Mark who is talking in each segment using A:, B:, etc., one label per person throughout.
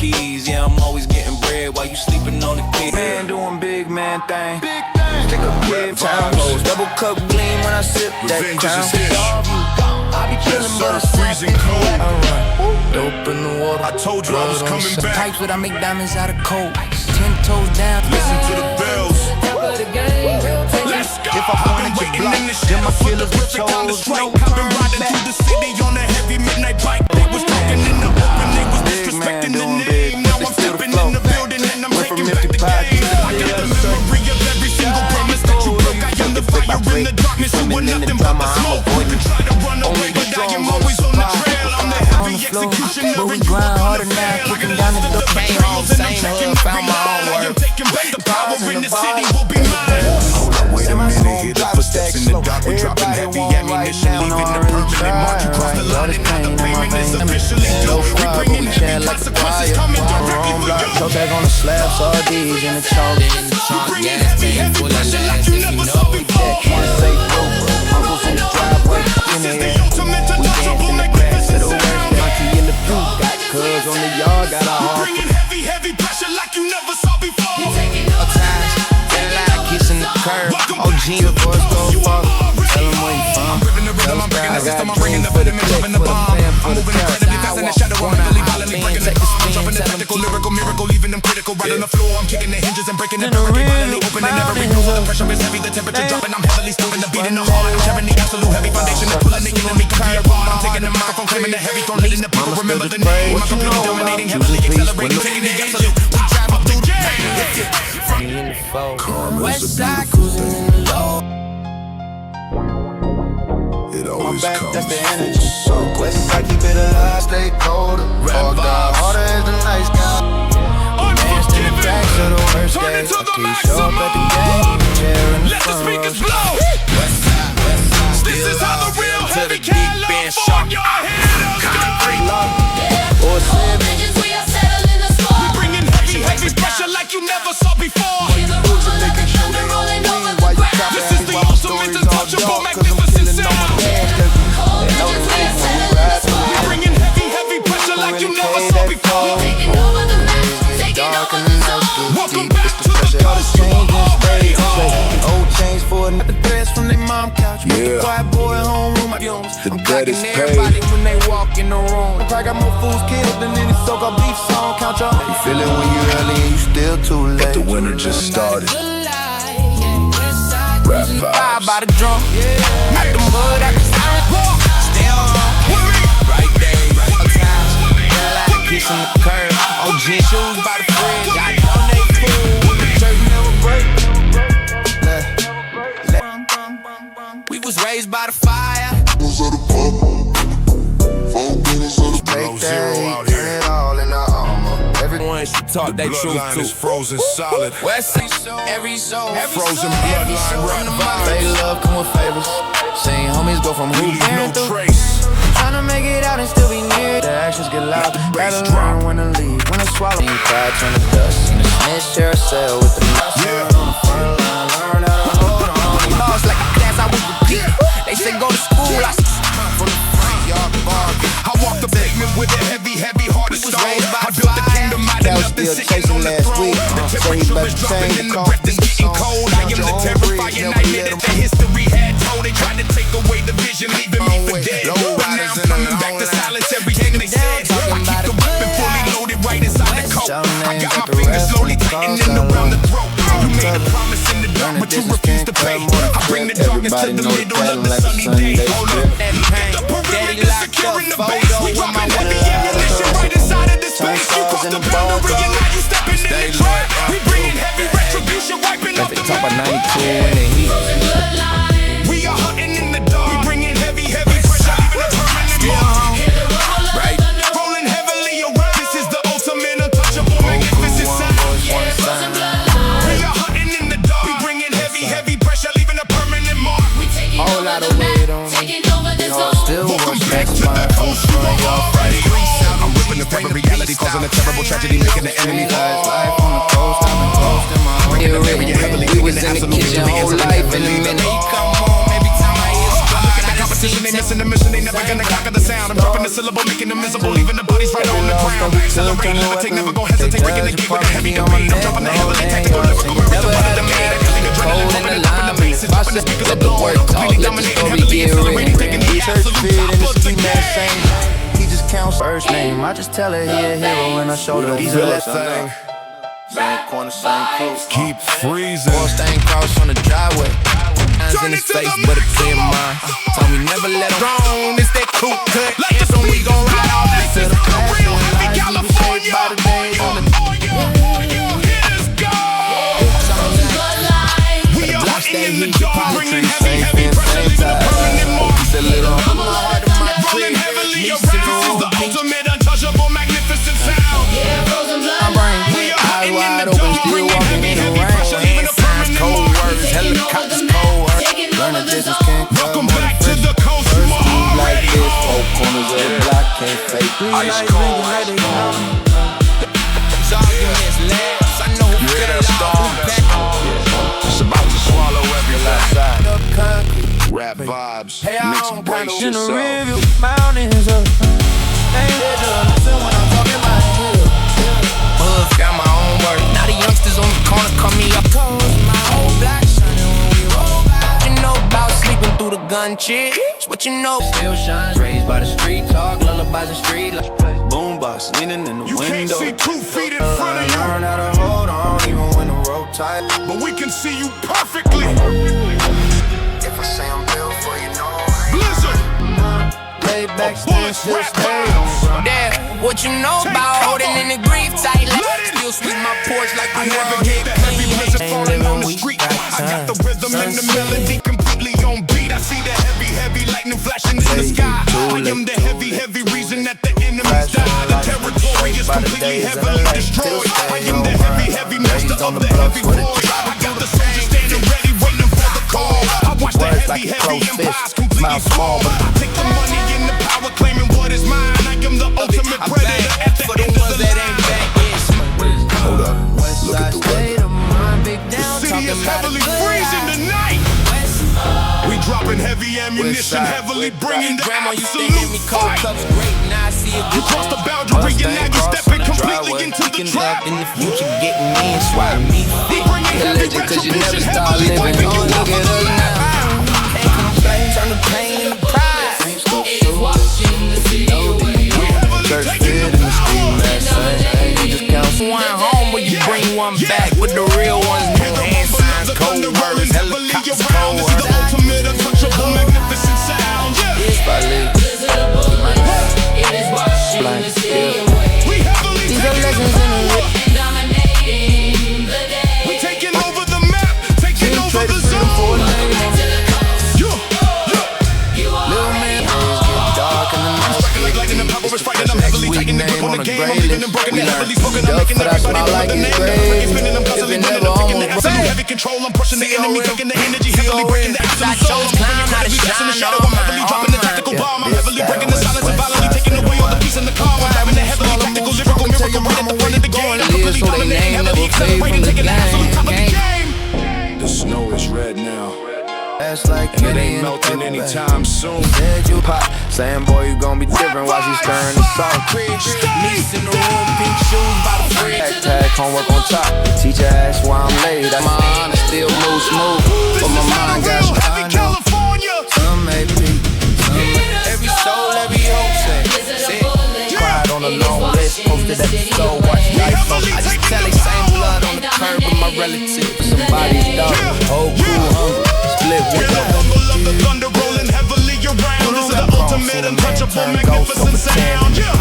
A: keys. Yeah, I'm always getting bread while you sleeping on the key. Man doing big man thing. Stick up kid town hoes. Double cup gleam when I sip that crown. I be chillin' but it's
B: freezing cold.
A: Dope in the water.
B: I told you I was coming back.
A: Types but I make diamonds out of cold. 10 toes down.
B: Listen to the bells.
A: Let's go. If I pointed your block, then my killers with chose. No
B: I've been riding through the city on a heavy midnight bike. They was talking in the open, they was disrespecting the name. Now I'm stepping in the building and I'm taking back the game. I got the memory of every single promise that you broke. I am the fire in the darkness, you were nothing but the smoke. You try to run away, but I am always on the trail. I'm the heavy executioner.
A: But we grind harder now, kicking down the door. Came home, same hood, found my own work.
B: I'm taking back the power in the city will be mine. Wait a minute, hear the footsteps in the dark. We're dropping heavy ammunition, leaving the permanent mark. You cross the line and now the payment is officially due. We bringing heavy consequences coming directly for you.
A: Toe back on the slab, sardines in the chalk.
B: We bringing heavy pressure like you never saw before.
A: Uncles in the driveway, in the air. We dance in the grass to the west. Monkey in the blue, got cuz on the yard, got a heart.
B: Bringing heavy pressure like you never saw before.
A: Kissing the curb, OG before it's go far. Tell him where you from.
B: I'm breaking the system, I'm bringing the rhythm and dropping the bomb. I'm moving incredibly fast in the shadow, I'm mentally violently breaking the I'm dropping the technical, lyrical miracle, leaving them critical. Right on the floor, I'm kicking the hinges and breaking the door. Violently opening every door. The pressure is heavy, the temperature dropping. I'm heavily stopping the beat in the heart. I'm carrying the absolute heavy foundation. They're pulling the enemy, can be a bomb. I'm taking the microphone, claiming the heavy throne, letting the people remember the name. I'm completely dominating, heavily accelerating, taking the absolute. We drive up through the game.
A: West side cruising in the low.
B: It always comes.
A: That's the energy. West side keep it alive, stay colder. All die harder as the nights go. Dance to the tracks of the worst days. I keep show up at the game. Chair in the
B: Let the
A: front
B: speakers
A: row.
B: blow. This is how the real heavy California hitters go.
A: Or seven.
B: We bringing heavy pressure like you never saw before. This is the ultimate untouchable, magnificent sound. We bringing heavy pressure like you never saw before. Welcome back to the coast.
A: Old chains for another dress from their mom couch.
B: Yeah.
A: Quiet boy homeroom, I'm
B: debt is
A: clocking
B: paid.
A: everybody when they walk in the room. I got more fools killed than any so-called beef song. Count y'all. You feel it when you early and you still too late.
B: But the winter just started. Rap vibes.
A: By the drum, out the mud, out the silent walk. Stay on, right there, right time. Like kissing the curb. OG shoes by the fridge. I donate food when the church never break. We was raised by the fire.
B: Below zero out here.
A: It all in the armor. Everyone should talk
B: The
A: they truth
B: bloodline
A: to.
B: is frozen solid.
A: West Side, every soul,
B: Frozen bloodline rap vibes.
A: They love come with favors. Same homies go from who
B: Leave no trace.
A: Tryna make it out and still be near. The actions get loud. Gotta learn when to leave, when to swallow. You cry, turn to dust. In the snitch, share a cell with the nuts.
B: Yeah.
A: On the front line, learn how to hold on. You lost like a class, I was repeat. They say go to school, I from the front yard bargain.
B: I walk the pavement with a heavy heart of stone. I built the kingdom out of nothing, sitting on the throne. The temperature is dropping and the breath is getting cold. I am the terrifying nightmare that the history had told. They tried to take away the vision, leaving me for dead. But now I'm coming back to silence everything they said. I keep the weapon fully loaded right inside the coat. I got my fingers slowly tightening around the throat. You made a promise in the dark, but you refused to pay. I bring the darkness to the middle of the sunny day. Hold up. The perimeter securing the base. We dropping heavy ammunition right inside of this space. You crossed the boundary and now you stepping in the trap. We bringing heavy retribution, wiping up the
A: Top of
B: map.
A: 92 in the heat.
B: We are hunting in the dark. We bringing heavy pressure, leaving a permanent mark.
A: Right.
B: Rolling heavily around. This is the ultimate untouchable, magnificent sound. We are hunting in the dark. We bringing heavy pressure, leaving a permanent mark.
A: Whole lot of weight on me. Y'all still
B: Welcome
A: want
B: back
A: sex,
B: to the
A: my
B: coast. I'm ripping the paper reality, causing a terrible tragedy, making the enemy fall.
A: Life on the coast, I've been coasting my whole
B: We was in the kitchen, whole life in a minute.
A: Come on, every time I hear competition, they missing the mission, they never gonna conquer the sound. I'm dropping the syllable, making them miserable, leaving the bodies right on the ground. Accelerate, levitate, never gon' hesitate, breaking the gate with a heavy domain. I'm dropping the heavily tactical, lyrical, lyrical, under the main. Cold in the line, let the work talk, let the story get written.
B: Church fit in the ski mask same. He just counts first name. I just tell her he a hero and I show her these are that thing. Same corner, same crew.
A: Keep freezing.
B: Boy staying cross on the driveway. Hands in his face, but a clear mind. Told me never let him
A: Strong, it's that cool cut. And so we gon' ride all that to the real heavy California. Here's God. We are hunting in the dark, bringing heavy pressure, leaving a permanent mark. Rolling heavily around. This is the ultimate, untouchable, magnificent sound. We are hunting in the dark, bringing heavy pressure, leaving a permanent mark.
B: Helicopters cold work. Learn the distance can't come.
A: Welcome back to the coast. You are
B: Like
A: already
B: this,
A: home.
B: four corners of the block can't fake.
A: Ice cold. These arguments last. I know who
B: hear
A: feel
B: that storm?
A: It's about to swallow every last
B: Outside.
A: rap vibes.
B: Hey, I
A: Mix
B: don't
A: brace
B: kinda in the
A: yourself.
B: review. Mountains up. Ain't let you listen when I'm talking my hill.
A: Mug got my own work. Now the youngsters on the corner call me up. My whole block shining when we roll by. You know about sleeping through the gun chick. It's what you know.
B: Still shines, raised by the street talk, lullabies and street lights. Boombox leaning in the
A: You
B: window.
A: can't see 2 feet in front of you,
B: Learn how to hold on, even when the road tight.
A: but we can see you perfectly.
B: If I say I'm built for you, know
A: Blizzard.
B: lay back,
A: A bullet
B: still
A: rap
B: stay
A: rounds.
B: on.
C: Yeah, what you know
A: Take
C: about
A: cover.
C: holding in the grief tight?
A: Let it.
C: Still sweep my porch like
A: I
C: the world
A: navigate
C: hit
A: the heavy
C: clean.
A: blizzard falling on the street. I got the rhythm and the melody completely on beat. I see the heavy lightning flashing in the sky. I am the heavy reason that the enemies die. The territory is completely heavily destroyed. I am the heavy master of the heavy force. I got the soldiers standing ready, waiting for the call. I watch the heavy empires completely fall. I take the money and the power, claiming what is mine. I am the ultimate predator at the
C: For the
A: end of
C: ones
A: the
C: that
A: line.
C: ain't back, yes.
A: Hold up, look at the
B: State
A: weather.
B: of mind, big
A: The
B: down,
A: city
B: talking
A: is
B: about a
A: heavily
B: good
A: freezing
B: life.
A: tonight. We dropping heavy ammunition,
B: side,
A: heavily
B: west
A: bringing the
C: Grandma used to
A: absolute
C: hand me cold
A: fight.
C: cups, great. Now I see a
A: You
C: good
A: cross the boundary and now you stepping completely into the trap.
C: in the future, getting me and swap me.
A: We bringing heavy
B: Legend, cause you never
A: retribution,
B: start
A: heavily
B: living.
A: wiping you
B: Oh,
A: off
B: look
A: of
B: at
A: the
B: us
A: map.
C: Can't complain, turn the pain into pride.
A: We heavily
B: Church
A: taking
B: fit in
A: the
B: the street,
A: power.
B: man, same. You just count
C: One home where you bring one back with the real ones, new hand signs, cold words, helicopters, cold
A: This is the
C: words.
A: ultimate, untouchable, magnificent sound. Yeah.
B: Spotlight. Blind, yeah.
A: We heavily
B: These are
A: taking
B: legends
A: the
B: in the
A: power. We taking over the map, taking over
B: Traded
A: the
B: freedom for a
A: zone.
B: name.
A: Yeah.
B: Little man, days get dark in the night.
A: Striking like lightning and power is frightening. I'm heavily taking the grip on the game. I'm leaving them broken.
B: We
A: They're heavily
B: learn.
A: spoken. I'm
B: Duck,
A: making
B: but I
A: everybody
B: smile
A: remember
B: like
A: the
B: it's
A: name.
B: great.
A: Freaking spinning, I'm
B: If
A: constantly
B: it
A: winning.
B: never
A: I'm taking the
B: almost
A: absolute
B: broke.
A: heavy control. I'm pushing the enemy, taking the energy, heavily breaking the absolute
C: Got
A: soul.
C: your
A: I'm moving
C: time,
A: incredibly
C: not a
A: fast in the
C: shine
A: shadow.
C: on
A: I'm heavily
C: mine,
A: dropping the
C: on
A: tactical
B: mine.
A: bomb. I'm
B: Yeah,
A: heavily breaking the
B: yeah,
A: silence and
B: yeah,
A: violently
B: yeah,
A: taking away all the
B: yeah.
A: peace in the calm. I'm having the heavily tactical, lyrical, miracle, right at the front of the game. I'm completely
B: so they
A: dominating,
B: name
A: heavily
B: never fade
A: accelerating,
B: from the
A: taking the absolute top of the
B: game.
A: game. The snow is red now,
B: That's like
A: and it
B: Kenny
A: ain't
B: in the
A: melting
B: paper bag.
A: anytime soon.
B: Said you pop, saying boy you gon' be different. Watch you stirring the salt.
C: Niece in the room, pink shoes by the fridge.
B: Tag homework on top. Teacher asked why I'm late. My honor still move smooth,
A: This
B: but my
A: is not
B: mind
A: a
B: got
A: real heavy
B: I know.
A: California.
B: Some may be, some may
C: Every soul, every hope, say.
B: cried on a long list. Posted at the store, watch life on.
C: I just tell they same blood on the curb with my relatives.
B: Somebody's dog, whole crew hungry. Split
A: Hear
B: with
A: the rumble of the thunder rolling heavily around. This is the ultimate, untouchable, magnificent sound. Yeah.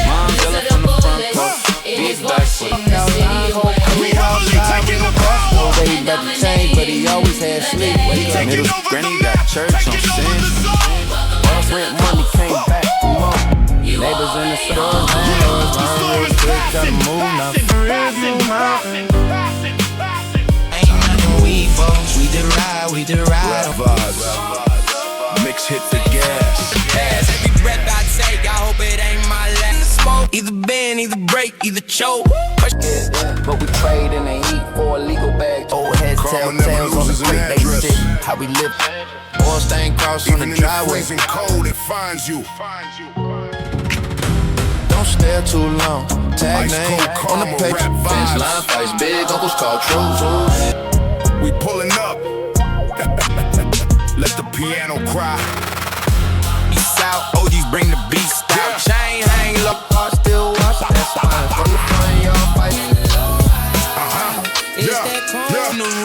B: Momzilla from the front porch. Big back for the
A: We heavily taking the power.
B: Say he about to change, but he always had sleep.
A: Taking
B: Middle
A: over
B: granny
A: the
B: got
A: map,
B: church on
A: taking over the
B: sin.
A: zone.
B: Rent money came back from up. Neighbors in the stores, landlords, learn real quick, gotta move now.
C: Ain't nothing we folks, we did ride, we did ride.
A: Vibes. Mix hit the gas.
C: Every breath I take, I hope it ain't my last. Smoke Either bend, either break, either choke.
B: But we trade and they eat for a legal bag. Old heads tell tales on the street, they sit. How we live. Oil stain cross on the driveway.
D: Even in the freezing cold, it finds you.
B: Don't stare too long. Tag
D: Ice
B: name
D: cold
B: on the
D: karma,
B: picture.
D: rap
B: Fence
D: vibes.
B: line fights, big uncles call true.
D: We pulling up. Let the piano cry.
C: East South, OGs bring the beast out. Chain hang low.
B: I still watch that spine from the front, y'all fighting.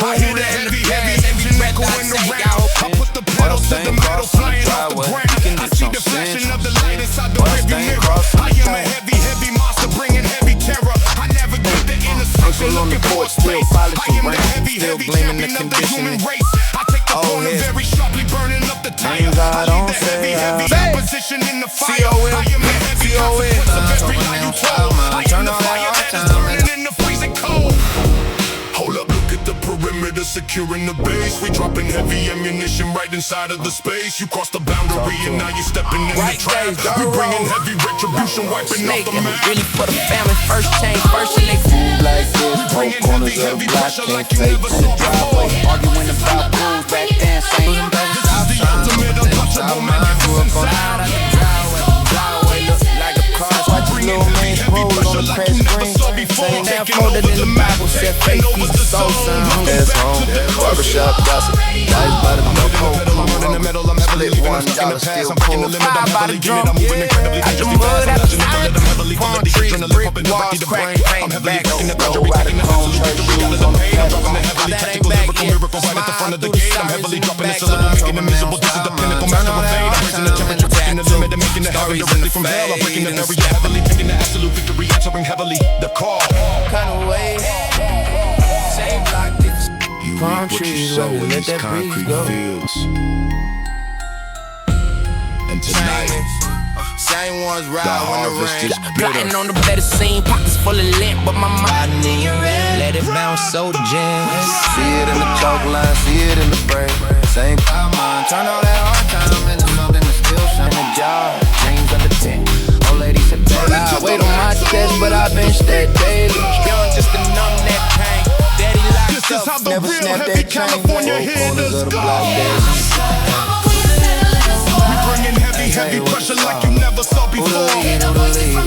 D: I hear the heavy engine echo in the round. I put the pedal to the metal, flying off the ground. I see the flashing of the light inside the rearview mirror. I am a heavy monster bringing heavy terror. I navigate the inner circle looking for a space. I am the heavy champion of the human race. I take the corner very sharply, burning up the tire. I need the heavy opposition in the fire. I am the heavy consequence of every lie you told. I am the fire that is burning in the freezing cold. Hold up, look at the perimeter securing the base. We dropping heavy ammunition right inside of the space. You crossed the boundary and now you stepping in the trap. We bringing heavy retribution, wiping off the map.
C: Really for the family, first chain, first select.
B: Like this, both corners of the block can't fake in the driveway. Arguing about rules back then, same.
D: This is the ultimate untouchable magnificent sound.
B: Little man's pose on the press screen. Saying that folded in the Bible, said faith feeds the soul, son. Ass home, barbershop gossip. Life by the milk, cold, split $1, still pull.
C: Five by the drum, out the mud, out the side. Palm trees, brick walls, crack, paint, back.
B: Go right at home, church shoes on the pedal.
C: That ain't back yet.
D: Right at the front of the gate. I'm heavily dropping the syllable, making it miserable. This is the pinnacle, master of fate. I'm raising the temperature, pushing the limit, and making the heavy directly from hell. I'm breaking the barrier heavily, taking the absolute victory, answering heavily the call.
B: Kind of way, same block, palm trees,
D: sow
B: where we
D: in
B: let
D: these
B: that breeze
D: concrete
B: go.
D: fields. And tonight,
C: Same ones ride
D: the
C: when the
D: harvest
C: rain.
D: is
C: Plotting
D: bitter.
C: on the better scene, pockets full of lint, but my mind let it bounce so generous.
B: See it in the chalk line, see it in the brain. Same power mind, turn all that hard time into something that still shine. In the jar, dreams under 10. Old lady said, baby, I wait on my chest, but I bench that daily.
C: Young just to numb that pain. Daddy
D: This
C: locked
D: is how
C: up.
D: the
B: never
D: real
B: snap
D: heavy
B: that chain.
D: California
B: Four corners
D: hitters
B: of the
D: go.
B: block days.
D: We bringing heavy pressure like you never saw before.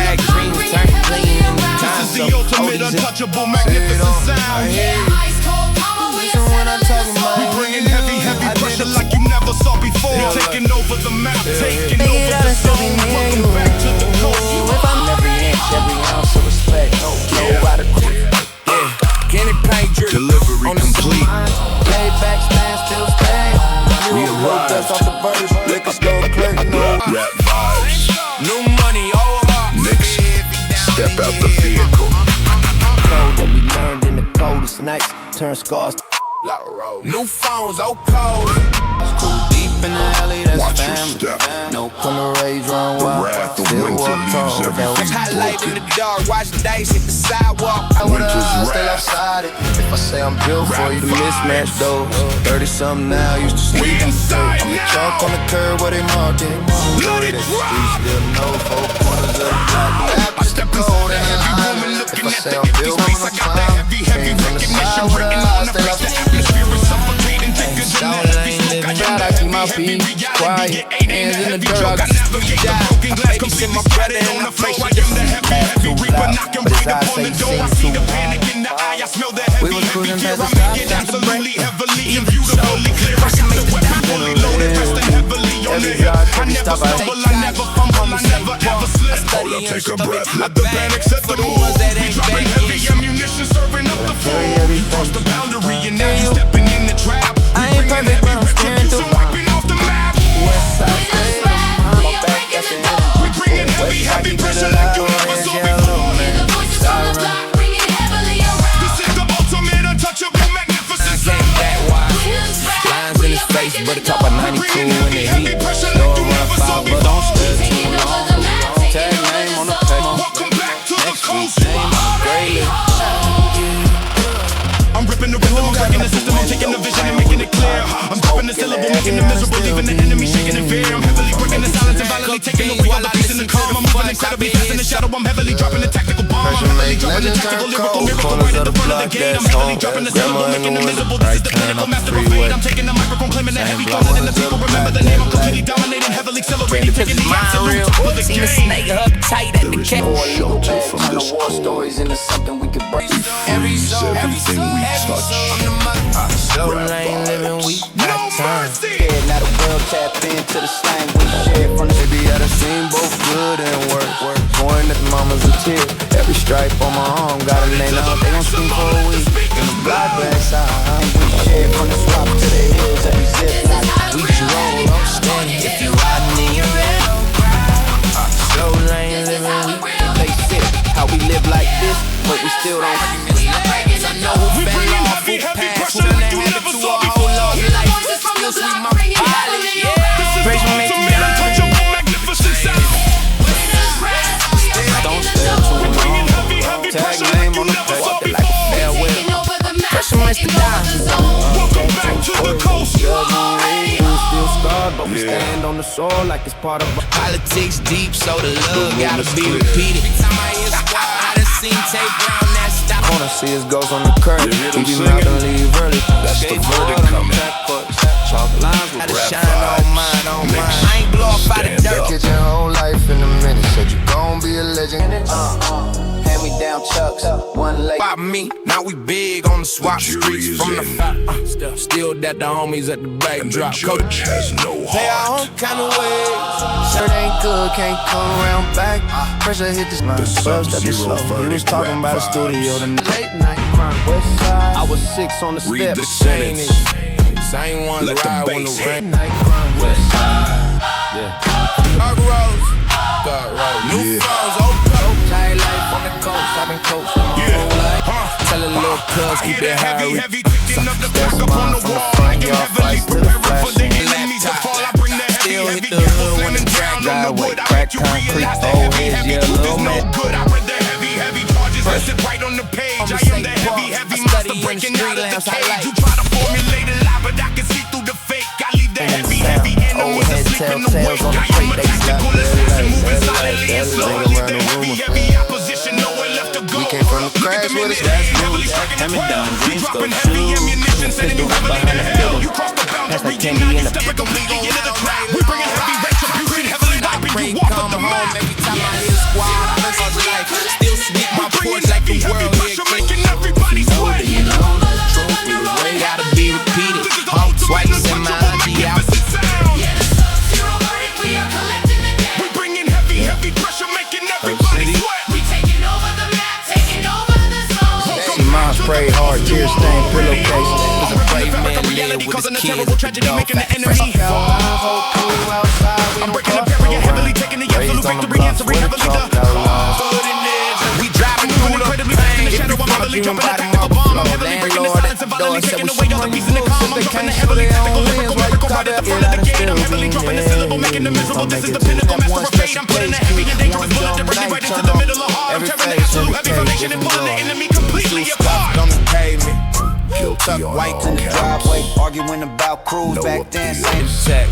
C: Act dreams turn clean in the
D: This
C: time.
D: is the ultimate untouchable magnificent sound.
B: When I'm talking about
D: We bringing heavy pressure like you never saw before. Taking over the map, taking over the zone. Welcome back to the coast.
B: every inch, every ounce of respect. No rider crew.
C: Kenny paint drip
D: Delivery
C: on the
D: complete.
B: Lay back, stand still, stay.
D: We
B: Rope
D: arrived.
B: dust off the verse. Liquor store clerk, no.
D: Rap vibes.
C: new money, oh my.
D: Next, step out the vehicle.
B: Code that we learned in the coldest nights. Turn scars to
C: New phones, oh cold.
B: too deep in the alley, that's
D: Watch your
B: family.
D: step.
B: No pulling rage, run
D: The
B: wild.
D: wrath of
B: Still
D: winter
B: walk
D: leaves
B: tall.
D: everything
C: Hot light in the dark, watch the dice hit the sidewalk.
B: I would
D: Winter's
B: still
D: wrath.
B: outside it. If I say I'm built for you, the mismatch though. 30 something now, used to
D: We
B: sleep.
D: inside
B: I'm the
D: now.
B: chalk on the curb where they mark it.
D: Let it
B: The
D: rock.
B: streets still know 4 corners of the block.
D: I step inside the heavy room and looking
B: If I
D: at
B: say
D: the
B: I'm
D: empty
B: built
D: space.
B: on
D: I
B: the
D: got that
B: time,
D: heavy
B: came from the
D: recognition
B: side with
D: written
B: a
D: on the
B: still
D: face.
B: up.
D: The atmosphere is suffocating, thicker than
B: Shout
D: the
B: it,
D: heavy
B: ain't
D: smoke. I
B: living
D: am
B: bad,
D: the
B: I keep my
D: heavy
B: peace
D: reality,
B: quiet,
D: get aiding
B: hands in the
D: heavy
B: drug.
D: drug. I navigate the broken glass, completely shattered on the floor. I am the heavy reaper, knocking right upon the door. I see the panic in the eye, I smell the heavy
B: cruising
D: gear.
B: past
D: I
B: the stop
D: make it
B: sign to
D: absolutely heavily and beautifully clear. I got the weapon fully loaded, resting heavily on the hip. I never stumble, I never fumble, I never ever slip. Hold up, take a breath, let the panic set the mood. We dropping heavy ammunition, serving up the food. You crossed the boundary and now you stepping in the trap.
B: I ain't perfect, but I'm steering through.
D: Wiping off the map.
B: West side state, my back, that's the end.
D: We bringing heavy pressure like you never saw before. This is the ultimate untouchable magnificent sound.
C: That wide. Lines in his face, but it top of 92 in the heat. Slow around 5, but don't stare too long.
B: Tag name on the paper.
D: Welcome back to the coast.
B: Greatly.
D: I'm ripping the rhythm, I'm breaking the system, I'm taking the vision and making it clear. I'm rapping the syllable, making the miserable, leaving the enemy shaking in fear. I'm heavily breaking the silence and violently taking away all the peace and the calm. I'm moving incredibly fast in the shadow. I'm heavily dropping the tactical bomb. I'm heavily dropping the tactical lyrical miracle right at the front of the gate. I'm heavily dropping the syllable, making the miserable. This is the pinnacle master of fate. I'm taking the microphone, claiming the heavy throne, and the people remember the name. I'm completely dominating, heavily accelerating, taking the absolute top of the game.
A: Snake up tight at the cap.
B: From the war stories into something we could break.
D: Everything we touch.
A: So lane living, we got time.
B: Yeah, now the world tap into the slang we share from the
C: Baby, I done seen both good and worse. Going at mama's a tear. Every stripe on my arm got a name out. They gon' scream for a week. In the block backside.
B: we share from the swap to the hills that we zip like.
A: We roll on steady. If you riding in your red, slow lane living, we
B: They sit how we live like this, but we still don't.
A: I know who fell off, who passed, who done had it through a whole lot of life. Still sweet my pilot, yeah. Pressure make me
C: Don't stay too long. Tag name on the page.
A: walk it like a farewell. Pressure makes me die.
D: Welcome back to the coast.
C: Still scarred, but we stand on the soil like it's part of a
A: Politics deep, so the love gotta be repeated. Every time I hear squad, I done seen tape round that stop.
C: Wanna see us ghosts on the curb. We be out and leave early. That's the verdict coming. Chalk lines with
A: Gotta
C: rap
A: shine on mine, on mine. I ain't blow up out the dirt.
C: Get your whole life in a minute. Said you gon' be a legend.
B: Hand me down chucks, one leg.
A: By me, now we big on the swap streets from the still that the homies at the back drop.
D: Judge has no
A: Play our
D: heart.
A: own kind of ways.
C: Shirt ain't good, can't come around back. Pressure hit this line. Buzz that slow. He was talking about a studio. The late night crime. West side. I was 6 on the
D: Read
C: step.
D: the sentence.
A: Same ones
D: Let the
A: ride when the
D: bass hit.
A: rain.
C: Night crime. West side.
A: Dark roads, new phones, old tight life on the coast. I've been coached my whole life. Tell a little cuz
D: I
A: keep
D: hear
A: it
D: the
A: high.
D: heavy ticking of the clock upon the wall. I am heavily preparing for the enemies to fall. I bring the heavy gavel flaming down on the wood. I make you realize the heavy truth is no good. I read the heavy charges listed right on the page. I am the heavy monster breaking out of the cage. You try to formulate a lie, but I can see through the fake. I leave the heavy enemies asleep in the wake. I am a tactical assassin moving silently and slowly. The heavy opposition, nowhere left to go.
C: We came from the crash with us. That's
D: Heavily striking the road. We dropping heavy ammunition, sending you heavily into hell. You cross the boundary, now you stepping completely into the trap. We bringing heavy retribution, heavily wiping you off of the map.
A: Every time I hear squad, I miss his life. Still sweep my porch like the world here.
D: Making everybody sweat.
A: Gotta be repeated. Swipes in my IG outfit.
D: We bringing heavy pressure, making everybody sweat.
C: See mom spray hard, tear stained pillowcase.
A: Was a brave man living with his kids at the dog factory.
D: I'm breaking the barrier, heavily taking the absolute victory, answering heavily
A: We driving through the pain. If you fuck, you about to mouth flow. Landlord at the door said we should run you loose. If they can't show their own wins, why you caught up here? I still be
D: making the miserable. This is the pinnacle master of fate. I'm putting a heavy and dangerous bullet directly right into the middle of heart. I'm tearing the absolute heavy foundation and pulling the enemy completely apart.
A: On the pavement.
B: Tuck white in the driveway, arguing about crews back then. Same
A: Check.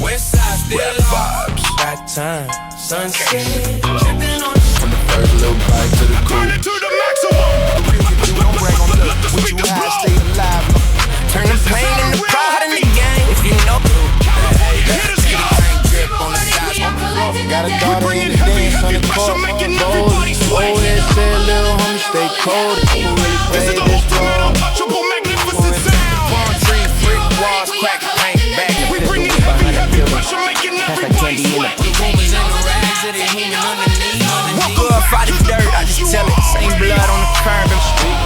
A: West side still vibes. Got time. Sunset.
C: From the first little bite to the
D: Burn
C: cool.
D: it to the maximum.
C: Don't brag on look. What you high, stay alive.
A: Turn the plane in the pride in the game. If you know.
C: Got a daughter in the dance on the court. Bold, old head said, little homie, stay cold. Who really
D: This
C: played
D: is the
C: this
D: ultimate
C: role?
D: untouchable, magnificent sound.
A: Palm tree, brick walls, crack paint, back.
D: We bringing heavy pressure, making everybody sweat.
A: Rumors in the rags of the human underneath. Good fight the dirt, I just tell it. Same blood on the curb and street.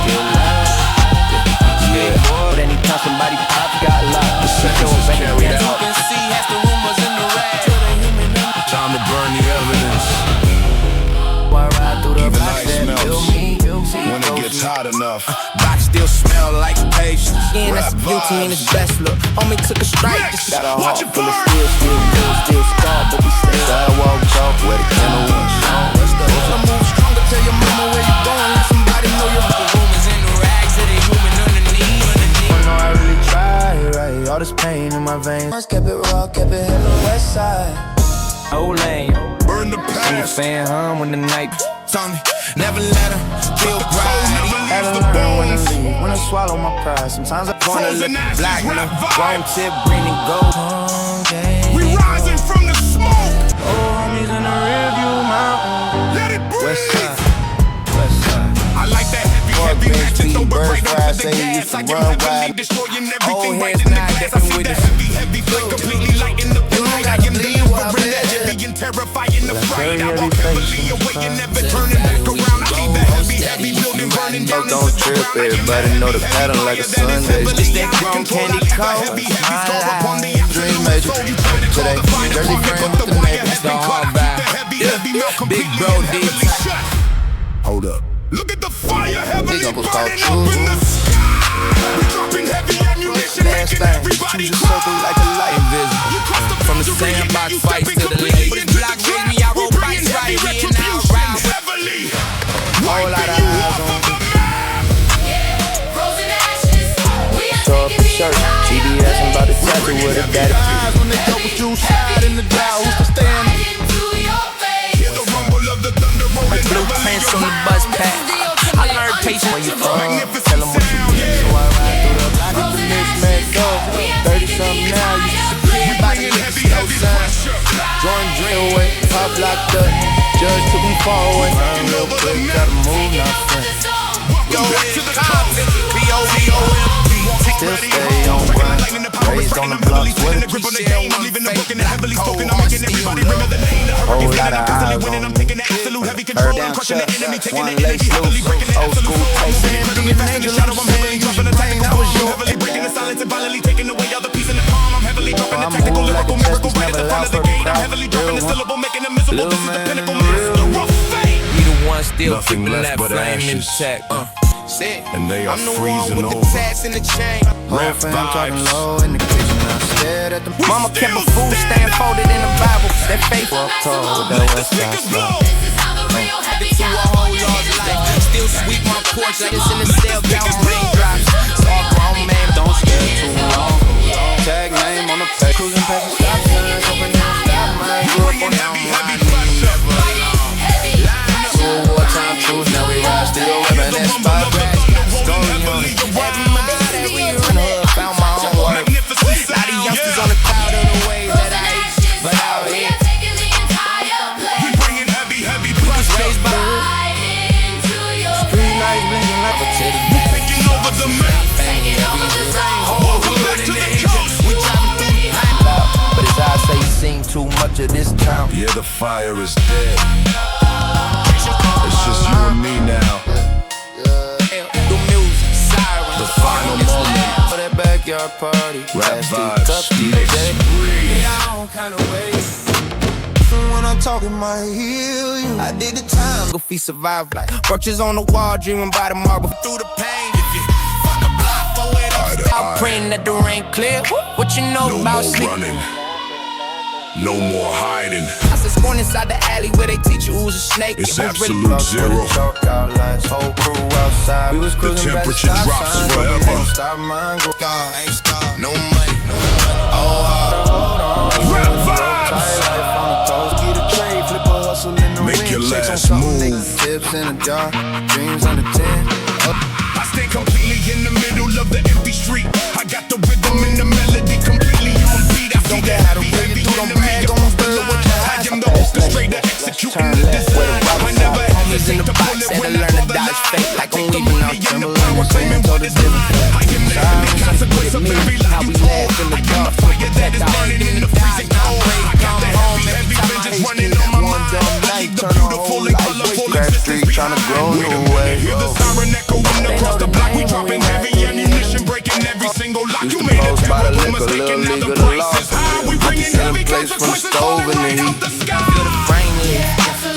C: Yeah, but anytime somebody pop, got locked. The shit goes back and
A: As you can see, has the rumors in the rags.
D: Time to burn the evidence.
C: I ride through the
D: Even
C: box
D: ice
C: that
D: melts
C: built me.
D: when it gets hot enough.
A: Box still smell like patience. Yeah, that's the beauty in his best look. Homie took a strike just to
C: Got a
D: Watch
C: heart
D: it
C: full of
D: burn.
C: still scarred, but we stay sidewalk talk where the camera went.
A: I move stronger, tell your mama where you going. Let somebody know you're the rumors in the rags of the human underneath.
C: I know I really tried, right? All this pain veins. Kept it raw, kept it heavy, west side.
A: Old lane,
D: Burn the past.
A: fan hum when the night.
D: Tommy, never let her feel pride.
C: Had to learn when to leave, when to swallow my pride. Sometimes I wanna
D: Frozen
C: look
D: ashes,
C: black,
D: rap vibes.
A: Wrong tip, green and gold.
D: We rising from the smoke.
C: Oh, homies in the rearview mountain.
D: Let it breathe.
C: West side, west side.
D: I like that heavy
C: Green
D: match and
C: tea,
D: throw it
C: bird
D: right
C: fry,
D: up to the
C: say you
D: gas.
C: used to
D: I am
C: run
D: heavily
C: wild.
D: destroying
A: Old
D: everything
A: heads
D: right in the
A: not
D: glass. I
A: dipping
D: see
A: with
D: the
A: the
D: heavy flame completely lighting the night. I am delivering that heavy and terrifying the fright. I walk heavily away and never turning back around. I see the heavy building burning down.
C: Don't trip, everybody know the pattern like a Sunday.
A: It's that grown candy cold.
C: Dream major, today, Jersey frame with the neighbors.
A: It's the hard vibe. Big bro did.
D: Hold up. Look at the fire heavily
C: Big Uncle's called
D: burning up in the sky. We dropping heavy ammunition,
C: Last
D: making
C: thing,
D: everybody
C: choose a circle like a light.
A: Invisible. From the sandbox fights to the lake. But it's block with me, I roll bikes right here now. Round
D: heavily.
C: Whole lot of eyes on me.
E: Frozen ashes. We are
C: Show up the
E: taking
C: shirt,
E: it higher.
C: GDS, I'm about to touch it with a daddy.
B: Eyes when they go with you, slide in the dial, who's to stand?
E: Into your face.
D: Hear the rumble of the thunder rolling
A: blueprints on the bus pack. I learned patience when you
C: Tell them what you need, so I ride through the block with the mismatch dog. 30-something now, you should be by the niggas, no sign. Join drill away, pop locked up. Judge took me far away. Run real quick, gotta move, not friend. Still stay on grind. Raised on the blocks with a whole lot of eyes on me. Heard down shut, one lace loose. Old school taste. Be an angel, I'm saying you should pain. That was your
D: breaking the silence and violently taking away all the peace in the calm. I'm heavily dropping the
C: I'm
D: tactical
C: moving like
D: lyrical
C: a
D: miracle
C: chest
D: right at the front of the gate. I'm heavily dropping the syllable, making them miserable. This is the pinnacle, man. This is the rough fate.
A: We the one still
F: Nothing
A: keeping
F: left
A: that
F: but
A: flame
F: ashes.
A: intact.
F: And they are
A: I'm the one
F: freezing
A: with the
F: over.
A: tats and the chain.
C: whole fam talking low in the kitchen. I stared at the
A: Mama kept a food stand folded in the Bible. That faith
C: walk tall with that west side style.
E: This is how the real heavy
A: to a whole Lord's life. Still sweep my porch like it's in the cell, counting raindrops. It's all grown man, don't stay too long.
C: Tag name on the pack, cruising past the stop sign, hoping they don't stop mine. Grew up on down line, to a wartime truth, now we ride still reminisce by racks. Story on it.
A: Every mile that we run up, found my own work. Now the youngsters on the cloud of the ways that I ate. But out
E: We
A: here,
E: are taking the entire place.
D: Bringing heavy
A: was raised by
E: Right into your
C: Street lights blinking like a titty.
D: taking over the map.
E: taking over the zone.
D: Welcome back to the coast.
A: we driving through the pipe.
C: But as I say, you seen too much of this town.
F: Yeah, the fire is dead. It's just you and me now.
A: The music, siren,
F: The final moment.
C: For that backyard party,
F: Rap
C: plastic
F: vibes,
C: cups,
F: mix
C: DJ.
F: free.
A: all kind of ways.
C: When I'm talking, might heal you. I did the time.
A: Go feet survive like roaches on the wall, dreaming by the marble. Through the pain, if you fuck a block, throw it up. I'm praying that the rain clear. What you know
F: No
A: about
F: more
A: sleep?
F: running. No more hiding.
A: I was born inside the alley where they teach you who's a snake.
F: It's
A: and who's really
F: absolute zero.
C: Chalk outlines, whole crew outside. We was cruising past the
F: temperature
C: stop
F: drops
C: sign,
F: forever.
C: but we won't stop mine. Go
A: God, ain't stop. No money, no money. Oh,
D: Rap
C: tight
D: vibes.
C: life on the toes. Get a trade, flip a hustle in the
F: Make
C: ring.
F: your
C: Shakes on
F: last
C: something,
F: move.
C: niggas, tips in a jar, dreams under 10.
D: I stand completely in the middle of the empty street. I got the rhythm and the melody completely on beat. I see
C: Don't
D: the
C: get how to
D: heavy,
C: bring it
D: heavy
C: through, don't
D: enemy
C: brag
D: up
C: on
D: the
C: the
D: line.
C: what you
D: I am the orchestrator executing the design. I never
A: homies in
D: hesitate
A: the
D: to
A: box
D: pull it
A: had to
D: when I
A: learn to
D: draw the
A: dodge
D: line.
A: fate like
D: Take
A: I'm
D: the
A: leaving
D: money
A: out
D: and the
C: Timberland
D: power,
C: and
D: claiming
C: Sam
D: what
C: told
D: is
C: the
D: given. I am the consequence of every
A: How
D: life
A: we
D: you told.
A: laugh in the
D: I am
A: dark,
D: the fire that
A: protect
D: is
A: our
D: burning in the
A: identity,
D: freezing
A: die,
D: cold.
A: pray,
D: I got
A: come
D: the
A: home
D: heavy,
A: every
D: heavy
A: time I
D: vengeance
A: hate
D: running
A: you.
D: on my
C: One
D: mind.
C: dumb
D: I
C: night,
D: keep the
C: turn a
D: beautiful
C: whole
D: and
C: life
D: colorful
C: Crack
D: existence
C: Street tryna
D: behind.
C: grow
D: Wait a
C: new
D: minute,
C: way.
D: hear the siren echoing across the block. We dropping heavy ammunition, breaking every single lock.
C: Used
D: You
C: to
D: made a
C: post by the
D: terrible
C: liquor,
D: mistake
C: little
D: and now the
C: league of the
D: price
C: lost.
D: is high. We bringing
C: Selling
D: heavy
C: plates from the
D: consequences
C: stove
D: falling
C: in the
D: right
C: heat.
D: out the sky.
A: Feel the frame lit,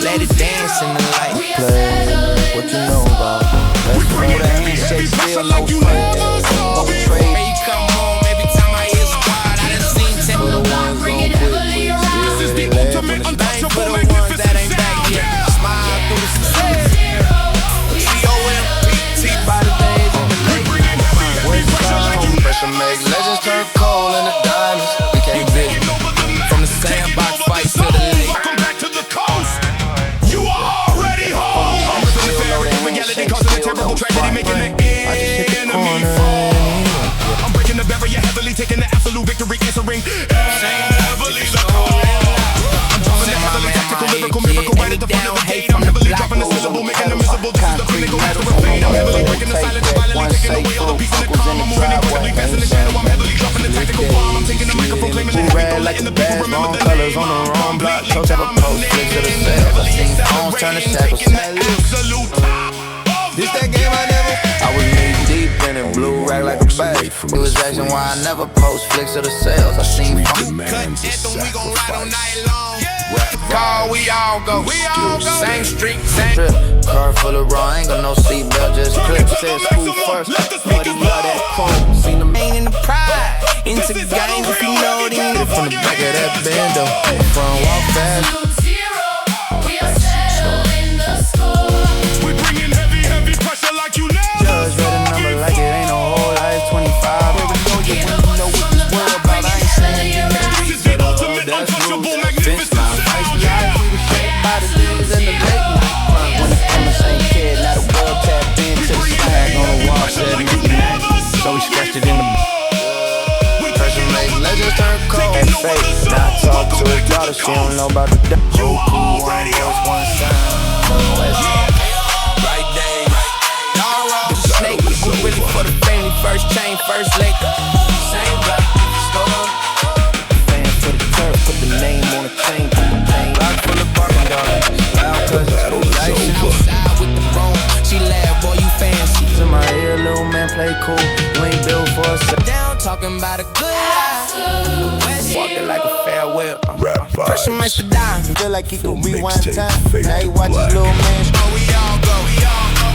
A: let it dance in the light.
C: Play what you know about. Let's throw the handshake, still no
D: like you
C: fight.
D: never saw
C: Don't
D: before.
C: trade.
A: Hey, you come home every time I hear squad. I done seen ten.
C: For the ones gon' quit,
D: This is the ultimate
A: Bang
D: untouchable
A: for the ones that
D: magnificent
A: ain't back
D: sound.
A: yet.
D: Yeah.
A: Smile through the sun. COMP,
B: terrible tragedy making the enemy fall. I'm breaking the barrier heavily, taking the absolute victory, answering heavily the call. I'm dropping the heavily tactical, lyrical, miracle, right at the front of the gate. I'm heavily dropping the syllable, making the miserable. This is the pinnacle, master of fate. I'm heavily breaking the silence, violently taking away all the peace in the calm. I'm moving incredibly fast in the shadow. I'm heavily dropping the tactical bomb. I'm taking the microphone, claiming the heavy, don't letting the people remember the
C: colors on the wrong block. Toast have a post, flick to the sales. I seen phones turn to shackles.
B: Absolute top.
C: This that game I never. I was knee deep in it, blue rag like a bag. He was asking why I never post flicks of the sales. I seen
A: Cut anthem, we gon' ride all night long. Call, we all go. Same street, same
C: trip. Car full of raw, ain't got no seatbelt, just clip. Said school first, but he love that chrome. Seen the main in the pride. Into the game, if you know it, he from the back of that bando. Front walk fast.
E: We are settling the score.
B: We bringing heavy pressure like you never.
C: Judge read a number like it ain't no whole life. 25. Every know you when you know what this world about. I ain't saying you know.
B: This is the ultimate untouchable magnificent sound.
C: By the dudes in the late night. When the cameras ain't kid, now the world tapped into the swag on the wall. Said so we scratched it in the pressure make legends turn cold. And fake. Now I talk to his daughter, she don't know about the dope. One voice, one sound.
A: right day. Snake, we really for the family. First chain, first leg. Same block, store.
C: Fan for the turf, put the name on the chain. Rock full of barking dollars. Loud cousins,
A: Outside with the phone. She laugh, boy, you fancy.
C: to my ear, little man, play cool. You ain't built for a set.
A: Down, talking about a good life.
C: Walking like a farewell.
F: Rap
A: Pressure
F: vibes.
A: makes the die.
C: Feel like he could rewind
F: Mixtape,
C: time.
F: fade
C: Now he
F: to
C: watch his
F: black.
C: little man.
A: Oh, we all go.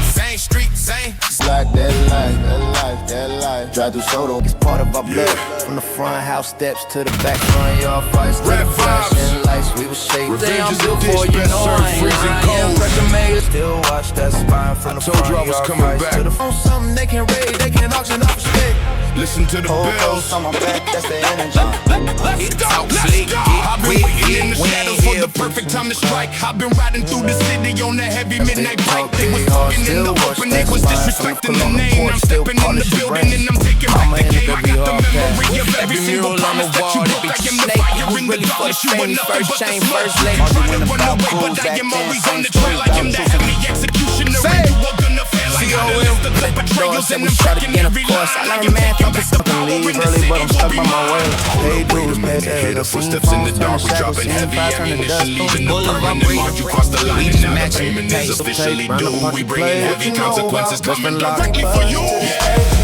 A: Same street, same.
C: Like that life, that life. Drive through Soto, it's part of our blood. From the front house steps to the back front yard fights. To the flashing lights, we was shaped.
F: Revenge
C: I'm
F: is a
C: built
F: dish
C: for you,
F: best
C: know
F: served
C: I ain't
F: freezing
C: lying.
F: cold.
C: Pressure made, still watch that spine from the
F: told
C: front
F: you I was
C: yard
F: coming
C: fights.
F: back.
C: To the phone, something they can raid, they can auction off respect.
B: Listen to the
C: Whole
B: bells.
C: coast on my back, that's the energy.
B: Let's go, let's go. I've been waiting in the shadows for the perfect time to strike. I've been riding through the city on that heavy midnight bike. They was talking in the open, they was disrespecting the name. I'm stepping in the building and I'm taking back the game. I got the memory of every single promise that you broke. I am the fire in the darkness. You were nothing but the first leg. Trying to run away, but I am always on the trail. I am the heavy executioner. And you are gonna fail. I got the betrayals and I'm checking every line. I am back to power in the
C: Early, but I'm
B: city.
C: stuck by my way. Hey, dudes, past
F: Hear the
C: that.
F: footsteps in the dark, we dropping heavy ammunition, leaving the permanent mark. You cross the line, and now the payment is officially due. We bringing heavy consequences coming directly for you.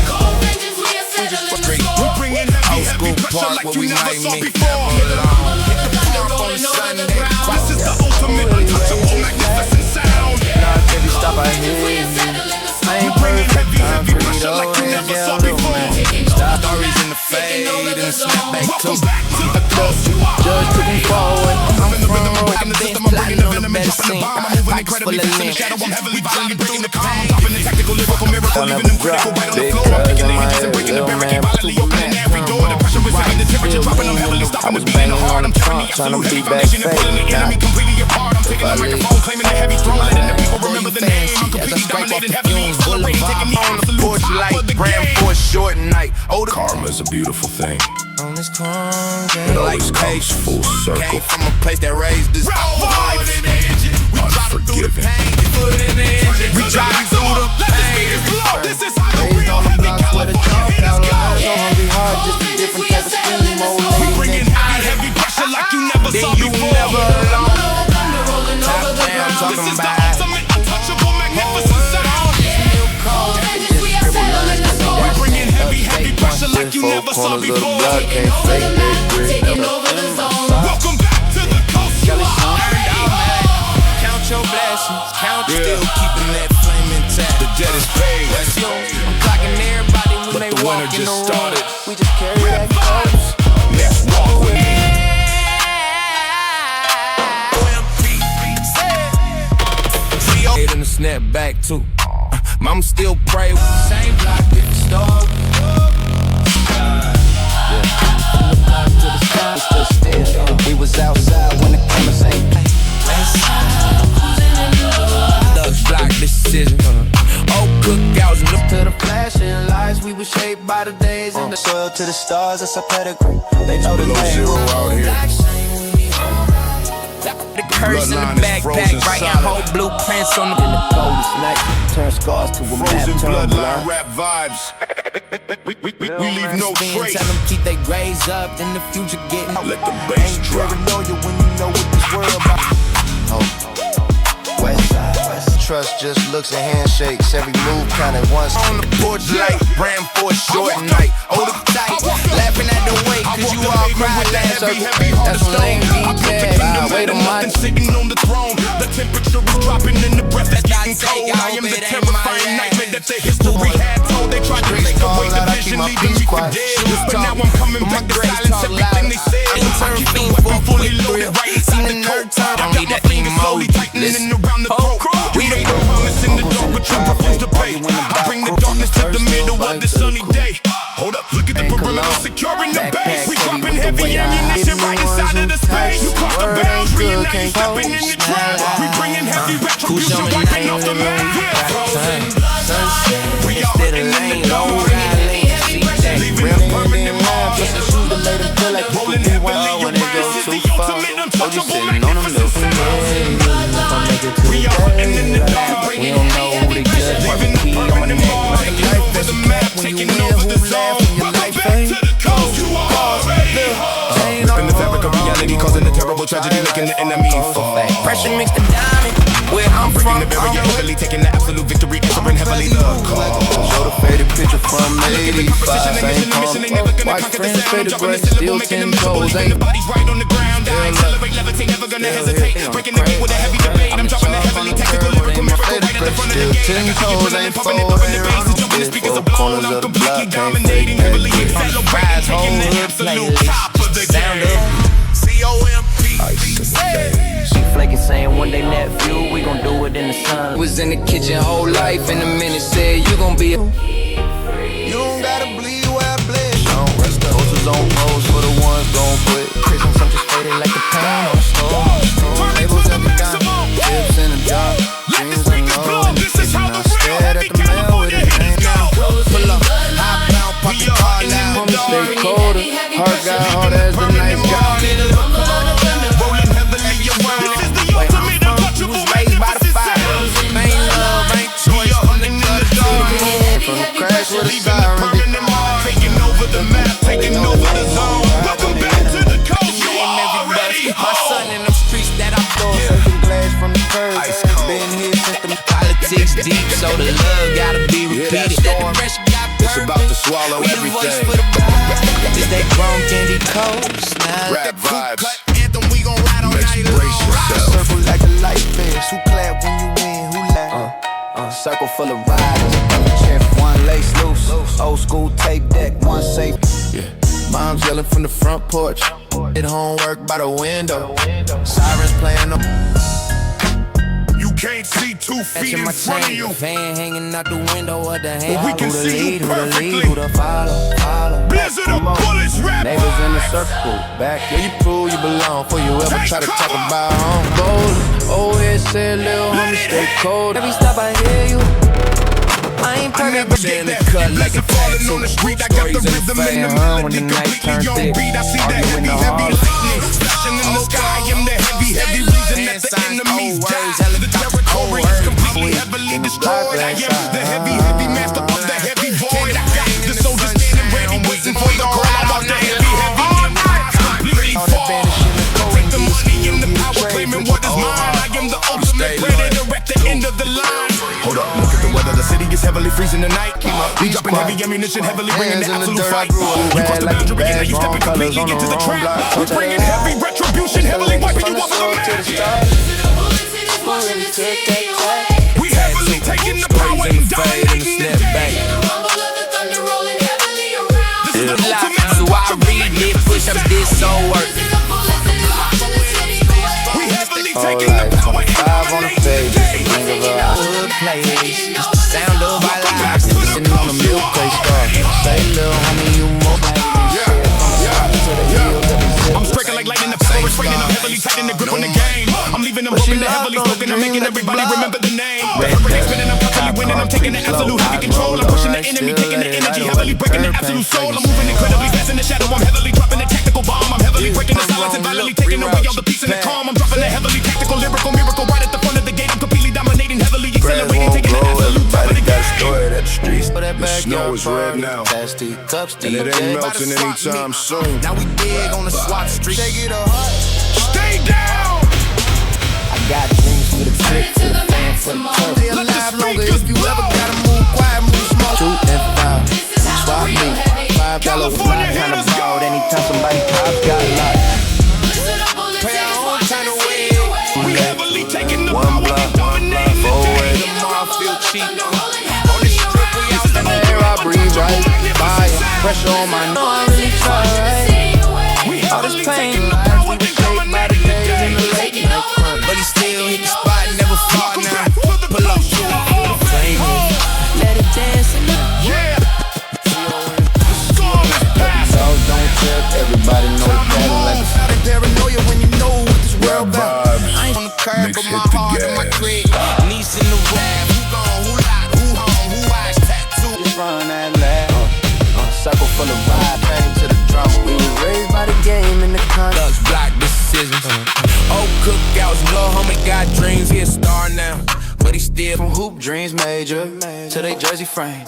E: Cold vengeance, we are settling the
B: We
E: score.
B: bringing heavy pressure like you never saw before.
E: Rolling over the ground.
B: This is the ultimate untouchable magnificent sound.
C: Nah, baby, stop, I hear
E: We
C: you.
E: are settling the
C: I
E: score.
C: ain't
B: Bringing
C: perfect, I'm
B: heavy
C: pretty
B: pressure
C: though.
B: like you never
C: Yeah,
B: saw
C: little
B: before.
C: man.
A: Stories in the fade and snap back to.
B: Welcome back to the coast.
C: Judge took me forward. I'm
B: in the rhythm, I'm
C: from
B: breaking the system, I'm bringing the venom and dropping the bomb. I'm moving incredibly fast in the shadow, I'm heavily violently breaking the calm. Dropping the tactical, lyrical, miracle, leaving them critical right on the floor. I'm picking the hinges and breaking the barricade, violently opening every door. The pressure is setting the temperature, dropping, I'm heavily stopping the beating the heart. I'm carrying the absolute heat foundation and pulling the enemy completely apart. I'm taking the microphone, claiming the heavy throne, letting the people remember the name. I'm completely dominating heavily, full of rage, taking the absolute
A: Porch
B: top
A: light,
B: of the
A: brand
B: game.
A: for a short night. Older
F: Karma's a beautiful thing.
C: on this corn
F: It
C: game.
F: always comes full
A: came
F: circle.
A: from a place that raised this.
B: Roll in the engine. We driving through the
F: Unforgiving.
B: pain. Put in the engine. We driving through the pain. This is how the
C: Raised
B: real
C: on the
B: heavy
C: blocks where the
B: caliber
C: chalk
B: is
C: out.
B: go.
C: So hungry hard, just a different type of scheme. Old
B: We
C: lady
B: bringing heavy pressure like you never saw
A: You
B: before.
A: never alone.
E: Thunder rolling over the
A: Down,
E: ground.
B: This
A: talking
B: is the
A: about.
B: ultimate untouchable magnificent sound.
E: Cold vengeance, we are settling the score.
B: We bringing heavy pressure like you never saw
C: corners of the
B: before.
C: blood, can't
E: Over
C: fake
E: the
C: that
E: map,
C: grip.
E: taking over the zone.
B: Welcome back to the coast. You are
A: Count your blessings, count you still keeping that flame intact.
F: The debt is paid.
A: That's yours. I'm clocking everybody when
F: But
A: they
F: the
A: walk
F: winter
A: in the
F: just
A: room.
F: started.
C: We just carry that coast.
F: Next walk with me.
A: In the snap back too. Mama still pray with the same block at the store.
C: We was outside when the cameras ain't play.
A: Thugs block decision. Oh, cookouts.
C: To the flashing lights, we were shaped by the days. And the soil to the stars, that's our pedigree. They know the name.
D: Out here.
A: The curse in the backpack, writing whole blueprints on the
C: Coldest night, turn scars to a map,
D: Frozen
C: turn
D: bloodline
C: blood.
D: rap vibes. We leave no trace.
A: Tell them keep their grades up, in the future getting
D: Let the bass drop.
B: Paranoia when you know what this world about. West side. Trust just looks and handshakes. Every move counted once.
A: on the porch light, ran for a short night. Hold up tight, laughing at the way, cause you all cried last circle. That's when Lane DJ, wait on my
D: sitting on the throne. The temperature is dropping and the breath is getting cold. I am the terrifying nightmare that the history had told. They tried to take away the vision, leaving me for dead. But now I'm coming back to silence everything they said. I keep the weapon fully loaded right inside the cold. I got my fingers slowly tightening around the throat. We ain't no promise in the dark, but you refuse to pay. I bring the darkness to the middle of the sunny day. Hold up, look at the perimeter securing the base. We dropping heavy ammunition right inside of the space. You cross the boundary and now you stepping in the trap. We bringing heavy retribution, wiping off the map. We are in the dark, leaving a permanent mark. Rolling heavily around, this is the ultimate untouchable. We are in the dark,
C: We don't know who they judge, what the key on the neck.
D: taking over the map, taking over the zone. Welcome back to the coast. You already home. In the fabric of reality, causing a terrible tragedy, making the enemy fall.
A: pressure mixed the diamond. Where I'm
D: Breaking
A: from,
D: the barrier heavily, taking the absolute victory, answering heavily the call.
C: Show the faded picture from
D: Look at the
C: 85,
D: competition, they missing the mission, they never gonna
C: white
D: conquer the
C: friends
D: sound. I'm
C: faded
D: dropping
C: great,
D: the syllable,
C: still
D: making
C: 10
D: them visible,
C: toes,
D: leaving the bodies right on the ground. I accelerate, levitate, never gonna hesitate. Breaking the beat with a heavy debate. I'm dropping the heavily tactical, lyrical miracle right at the front of the gate. I got you pulling and pumping and pumping the bass. And jumping the speakers are blown. I'm completely dominating, heavily accelerating, taking the absolute top of the game.
C: She flaking saying one day nephew, we gon' do it in the sun.
A: was in the kitchen whole life. In a minute said you gon' be a
B: You don't gotta bleed where I bled.
C: Posters on post for the ones gon' quit. Prison, some just faded like the pound on the store. Labels at the gun, chips in the jar. Dreams unload, and I stared at the mail with a hand down.
A: pull up, high bound, pop the car loud.
C: Homie stay colder, heart got hard as the night got.
D: Rolling heavily around. This is the ultimate untouchable.
A: Raised by the fire, ain't love, ain't choice. From the gut to the head.
C: From the crash with a
D: Leaving a
C: siren.
D: permanent mark. Taking over the map, taking over the zone. Welcome back to the coast. You already
A: My son
D: home.
A: in them streets that I'm throwing.
C: Circle glass from the curb. Been here since the
A: Politics deep, so the love gotta be repeated. That the pressure got
D: It's about to swallow
A: we the voice
D: everything.
A: for the bride. Is that grown candy coast? Now
D: Rap vibes.
A: cut anthem, we gon' ride all
D: Let's
A: night
D: brace
A: long.
D: yourself.
B: Circle like a light fence. Who clap when you win? Who laugh?
C: circle full of riders. Check one lace loose. Old school tape deck, one safe. Mom's yelling from the front porch. Did homework by the window. Sirens playing on.
D: You can't see 2 feet in front of you.
A: Fan hanging out the window of the hand.
D: We can
C: Who the
D: see
C: lead,
D: you
C: who the lead,
D: perfectly.
C: who the follow.
D: Blizzard of bullets, rap.
C: Neighbors in the circle, back where you prove you belong. Before you ever try to talk about home goals. Old head said, little homie, stay cold. Every stop I hear you, I ain't
D: I
C: perfect,
D: never
C: but
D: get
C: in the
D: that.
C: cut like a
D: Falling
C: tattoo.
D: on the street, I got the
C: Stories in
D: rhythm
C: the
D: and the
C: fan,
D: melody
C: when the night
D: completely
C: turns
D: on
C: thick.
D: beat. I see that
C: Arguing
D: heavy,
C: the
D: heavy
C: hall.
D: lightning flashing in the sky. I am the heavy, heavy reason that the enemies die. The territory is completely heavily destroyed. I am the heavy, heavy master of the heavy void. I got the soldiers standing ready, waiting for the call. I want the heavy, heavy all night. Completely fall. Take the money and the power, claiming what is mine. I am the ultimate predator at the end of the line. Hold up, look at the weather. The city is heavily freezing tonight. We dropping heavy ammunition, heavily bringing the
C: Hands in the
D: absolute
C: dirt, I
D: fight.
C: grew up
D: You cross
C: red
D: the
C: like a
D: boundary and now
C: bad
D: you
C: wrong
D: stepping
C: colors
D: completely
C: on the
D: into the
C: wrong
D: trap.
C: block.
D: We bringing heavy retribution, heavily wiping you off of the map. We heavily taking the power and dominating the day. This is the ultimate
A: So I read it, push up this so work.
D: We heavily taking the power and
C: Five on the
D: dominating the
C: page.
D: day.
A: Good playlist, it's the sound of our lives.
C: Sitting on a milk crate star. Say, little homie, you more like
D: I'm striking like lightning, the power is raining. I'm heavily tight in the grip on the game. I'm leaving them broken, the heavily spoken. I'm making everybody remember the name. The perfect spinning, I'm constantly breaking and I'm taking the absolute heavy control. I'm pushing the enemy, taking the energy, heavily breaking the absolute soul. I'm moving incredibly fast in the shadow. I'm heavily dropping the tactical bomb. I'm heavily breaking the silence and violently taking away all the peace and the calm. I'm dropping the heavily tactical, lyrical miracle right at the front of the gate. I'm completely dominating, heavily accelerating, taking the absolute top of the game.
B: The snow is red now, and it ain't melting anytime soon.
A: Now we dig on the SWAT street.
D: Stay down.
C: I got dreams for the clip, for the fan, for the turf. Stay alive longer if you ever gotta move quiet, move small. 2 and 5, swap me. $5 was my kind of ball. Anytime somebody pops, got a lot.
D: We heavily taking the
C: One
D: power,
C: block,
D: dominating the
C: forward.
D: game.
A: Tomorrow feel cheap. On this strip, we out
C: The air I breathe right, fire, pressure on my nose. I really try. All this pain, lies we were shaped by the days in the late night crunch.
A: but he still hit the spot, never fall now. Pull up,
C: Let it dance in the
D: Yeah. Storm is past.
C: so don't trip, everybody know the pattern like a
A: out of paranoia when you know what this world about. I ain't on the curb, but my heart in my crib. Niece in the rap, who gone, who locked, who home, who eyes tattooed.
C: run that lab. Circle full of vibe, bang to the drum. We were raised by the game in the country.
A: Thugs, block decisions. Old cookouts, little homie got dreams, he a star now. But he still
C: From hoop dreams major to they jersey frame.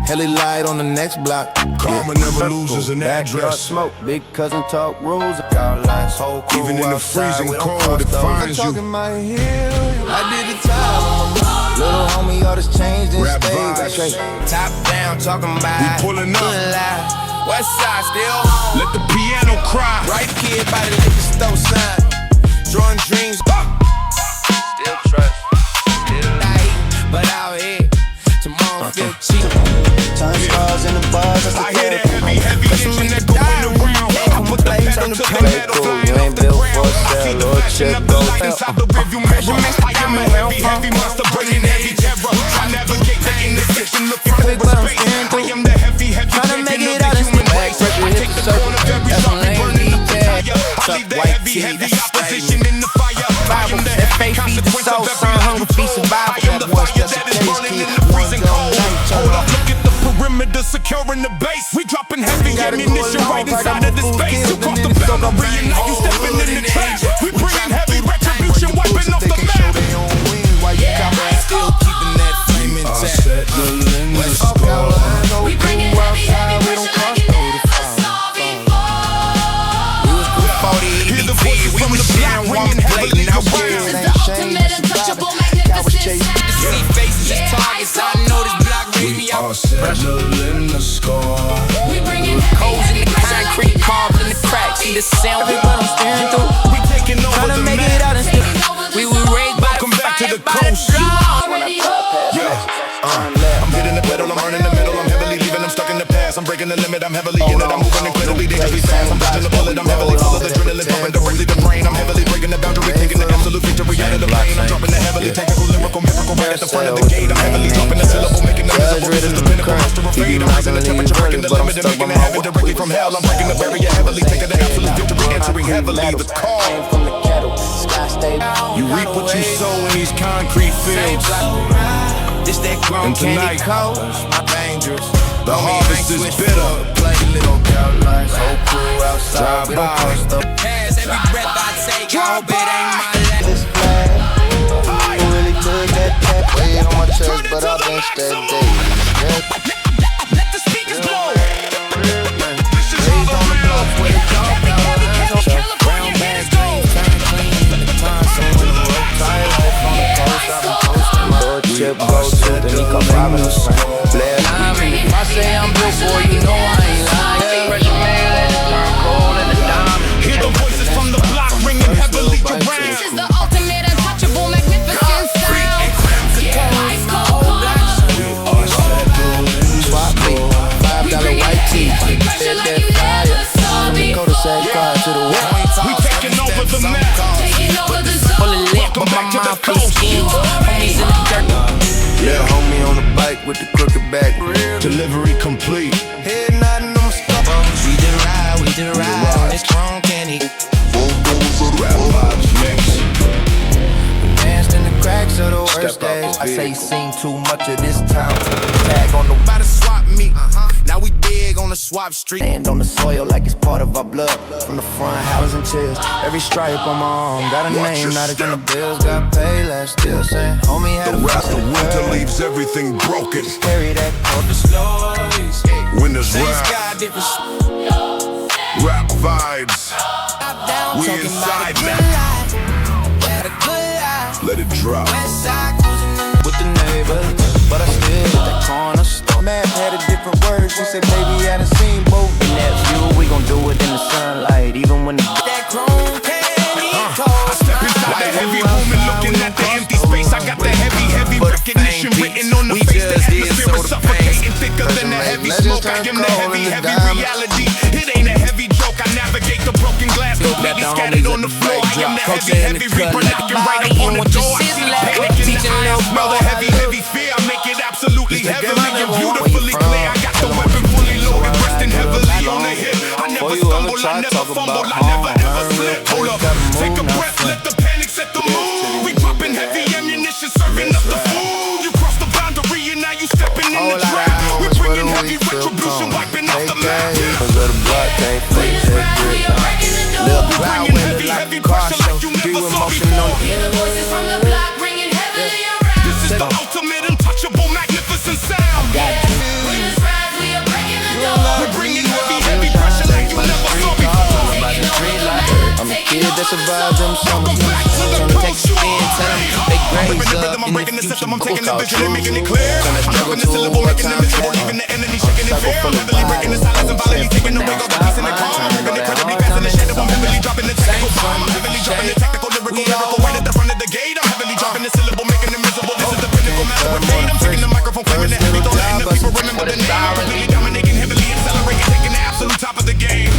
C: Heli light on the next block.
B: Karma never loses an
C: Backyard
B: address.
C: smoke, big cousin talk rules. Y'all lights whole crew
B: Even in the
C: outside,
B: freezing
C: we don't
B: cold, it
C: cross those.
B: finds you.
C: Talking my heel, I did the time. Little homie, all this changed in
B: Rap
C: stage.
B: vibes.
C: Straight.
A: top down, talking about
B: We pulling up.
A: good life. West side still
B: Let the piano cry.
A: right kid by the liquor store sign. Drawing dreams,
C: Still trust, still
A: night, but out here tomorrow feel cheap.
C: time stars in the bars. That's the
D: I hear that
C: therapy.
D: heavy engine that going around. I put the pedal to the metal, flying
C: You
D: off
C: ain't
D: the
C: built
D: ground.
C: for
D: I see the
C: sale or
D: flashing
C: check
D: of the
C: gold.
D: light inside the rearview mirror. I am a heavy monster bringing heavy terror. I navigate the intersection, looking for
C: But I'm
D: space.
C: staring
D: I
C: through.
D: am the heavy
C: Tryna make
D: thinking
C: it
D: of
C: out
D: the
C: and
D: human
C: still
D: race.
C: back pressure
D: I
C: hit
D: take
C: the
D: the
C: circle.
D: corner of every
C: That's
D: shark
C: when
D: and burning up the
C: lanes
D: tire. I
A: Tuck
D: leave the
A: white
D: heavy
A: tee, that's
D: opposition in the fire. I am the
C: That
D: heavy
C: faith feed the
D: consequence
C: soul,
D: of
C: son,
D: every
C: hunger feed
D: life.
C: survival.
D: I am the
C: That one
D: fire
C: special
D: that is
C: case
D: burning
C: key.
D: in the freezing
C: One
D: cold.
C: night, turn
D: Hold
C: up.
D: up, look at the perimeter, securing the base. We dropping heavy
C: Gotta go
D: ammunition
C: along,
D: right
C: pack
D: inside
C: up
D: of the
C: my food,
D: space.
C: kids,
D: You
C: and
D: cross
C: then
D: the
C: it's over.
D: boundary and now you stepping in the trap. We bringing heavy retribution, wiping off the map.
A: Still keeping that flame
B: I
A: intact.
B: set the limit score.
E: We bringing heavy, heavy pressure like you never saw before.
A: 40
D: Hear the
A: EBT,
D: voices
A: we
D: from
A: was
D: the block
A: sharing one
D: ringing
A: plate,
D: heavily
A: now
D: around.
A: we're
E: This is the ultimate untouchable, magnificent sound.
A: see faces as targets. I know this block raised me
B: We
A: out.
B: are settling the score.
E: We bringing heavy,
A: Holes in
E: heavy
A: the
E: pressure like
A: concrete,
E: you
A: carved in
E: never
A: the cracks. See the sound,
C: But I'm staring through.
D: We taking over
C: Tryna
D: the
C: make
D: map.
C: it out and still.
A: we were raised by
D: Welcome
A: the
D: back to
A: fire,
D: the
A: by the
D: coast.
A: drum.
E: already up.
D: I'm hitting the pedal, I'm running the middle, I'm heavily leaving, I'm stuck in the past. I'm breaking the limit, I'm heavily in it, I'm moving incredibly dangerously fast. I'm dodging the bullet, I'm heavily full of adrenaline, pumping directly the brain. I'm heavily breaking the boundary, taking the absolute victory out of the plane. I'm dropping the heavily technical, lyrical, miracle right at the front of the gate. I'm heavily dropping the syllable, making the visible. This is the pinnacle, master of fate. I'm raising the temperature, breaking the limit, and making it heaven directly from hell. I'm breaking the barrier heavily, taking the absolute victory, entering heavily the call.
C: Came from the kettle, sky stable.
B: You reap what you sow in these concrete fields.
A: This that grown
B: And tonight,
A: candy cold, my dangerous.
B: the harvest is bitter.
A: Play little
C: Outlines, whole crew outside. We don't
B: Drive by.
C: cross the
A: pass every breath I take. I hope it ain't my last.
C: this flag. Who really took that tap? Weight on my chest, but I benched that day.
D: Let the speakers blow.
C: Raised on the block where the dog outlines on
A: Brown bags, dreams, turn clean. Time someone who wrote
C: tight life on the coast. I've been coasting my road trip, go to the Nico robbing us. If I say I'm built for you, know I ain't lying. Pressure man, let it turn cold in the diamond.
D: Hear the voices from the block ringing heavily around.
E: This is the ultimate untouchable, magnificent sound. Ice cold
C: Swap me, $5 white tee.
E: pressure like you never saw before.
C: Cul-de-sac car to the west.
D: We taking over the map.
E: Taking over the
A: full
E: zone.
A: of lit, but my mind full of schemes. Homies in the dirt.
C: Little homie on the bike with the crooked back.
B: Delivery complete.
C: Head nodding on stuff.
A: We did ride on this grown candy.
B: Rap vibes mix.
C: Danced in the cracks of the worst
B: Step out
C: days.
B: the
C: I say you
B: vehicle.
C: seen too much of
A: swap street.
C: Stand on the soil like it's part of our blood. From the front, howls and tears. Every stripe on my arm got a name, not a gun of bills. Got paid last still saying, homie had a
D: wrath of winter leaves everything broken.
C: Carry that cold.
D: Winter's wrath. Rap vibes. We inside now. Let it drop.
C: With the neighbors, but I still hit that corner store. Math had a different word. She said, baby, I done seen both. In that view, we gon' do it in the sunlight, even when the that chrome candy cold.
D: I step inside the heavy room and looking at the empty space. I got the heavy recognition written on the face. The atmosphere is suffocating, thicker than the heavy smoke. I am the heavy reality. It ain't a heavy joke. I navigate the broken glass, completely scattered on the floor. I am the heavy reaper that can write up on the door. I see the panic in the eyes, smell the heavy fear. I make it absolutely heavily and beautifully clear. I got the weapon fully loaded, resting heavily on the hip. I never stumble, I never fumble, I never ever slip. Hold up, take a breath, let the panic set the mood. We popping heavy ammunition, serving up the food. You cross the boundary and now you stepping in the trap. We're bringing heavy retribution, wiping off the map.
C: Lil' cloud with it like a car show. Do emotional.
E: Hear the voices from the block ringing heavily around.
D: This is the ultimate untouchable magnificent sound.
E: When it's rise, we are breaking the door.
D: We're bringing heavy pressure like you never saw before.
C: I'm a kid that survived them summers. Tryna take a spin, tell them they grades up.
D: I'm breaking the system, I'm taking the vision and making it clear. I'm dropping the syllable, making the miserable, leaving the enemy shaking in fear. I'm heavily breaking the silence and violently taking away all the peace in the calm. I'm moving incredibly fast in the shadow. I'm heavily dropping the technical bomb. I'm heavily dropping the tactical, lyrical, right at the front of the gate. I'm heavily dropping the syllable, making it miserable. This is the pinnacle master of pain. I'm taking the microphone, claiming the heavy, don't letting the people remember the name. I'm completely dominating, heavily accelerating, taking the absolute top of the game.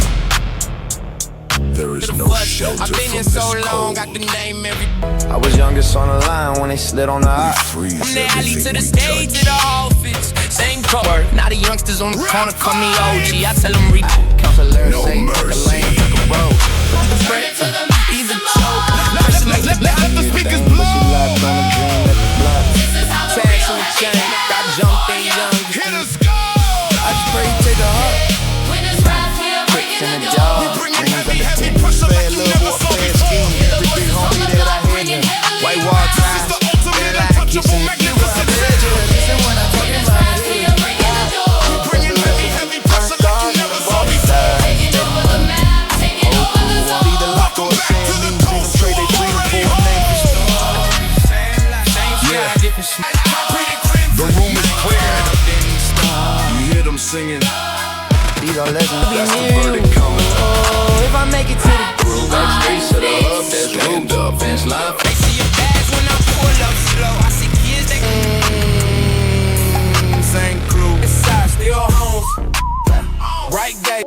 D: There is no shelter
A: I've been here so long, got the name every.
C: I was youngest on the line when they slid on the eye.
A: From the alley to the stage to the office, same color. Now the youngsters on the corner call me OG. I tell them read.
C: Counselor
D: No
C: say, take a
D: mercy.
C: lane, take a road.
A: He's a joke. Let the speakers
C: She
A: blow.
C: locked on the dream at the block.
A: Tags on the chain, got jumped in young.
D: Hit us go!
C: I just pray you take a heart.
E: When it's rise, we are
C: Bricks
E: breaking
C: in
E: the
C: the
E: door.
C: jaw.
D: Bringing heavy pressure like you never saw before.
C: Every big homie that I hit him. White wall
D: This is the ultimate untouchable magnificent sound.
C: Listen when I talk about it.
E: We are breaking the door.
D: Bringing heavy pressure like you never saw before.
E: Taking over the map, taking over the zone.
C: Either lock or
D: Back to the coast,
C: trade they dream for a name.
D: The room is cleared. You hear them singing.
C: These are legends.
D: That's the verdict coming.
C: Oh, if I make it to the
F: Roll backstage to the hub, that's stand up, fence line.
A: They see your bags when I pull up slow. I see kids that same crew. Inside, still home. Right day.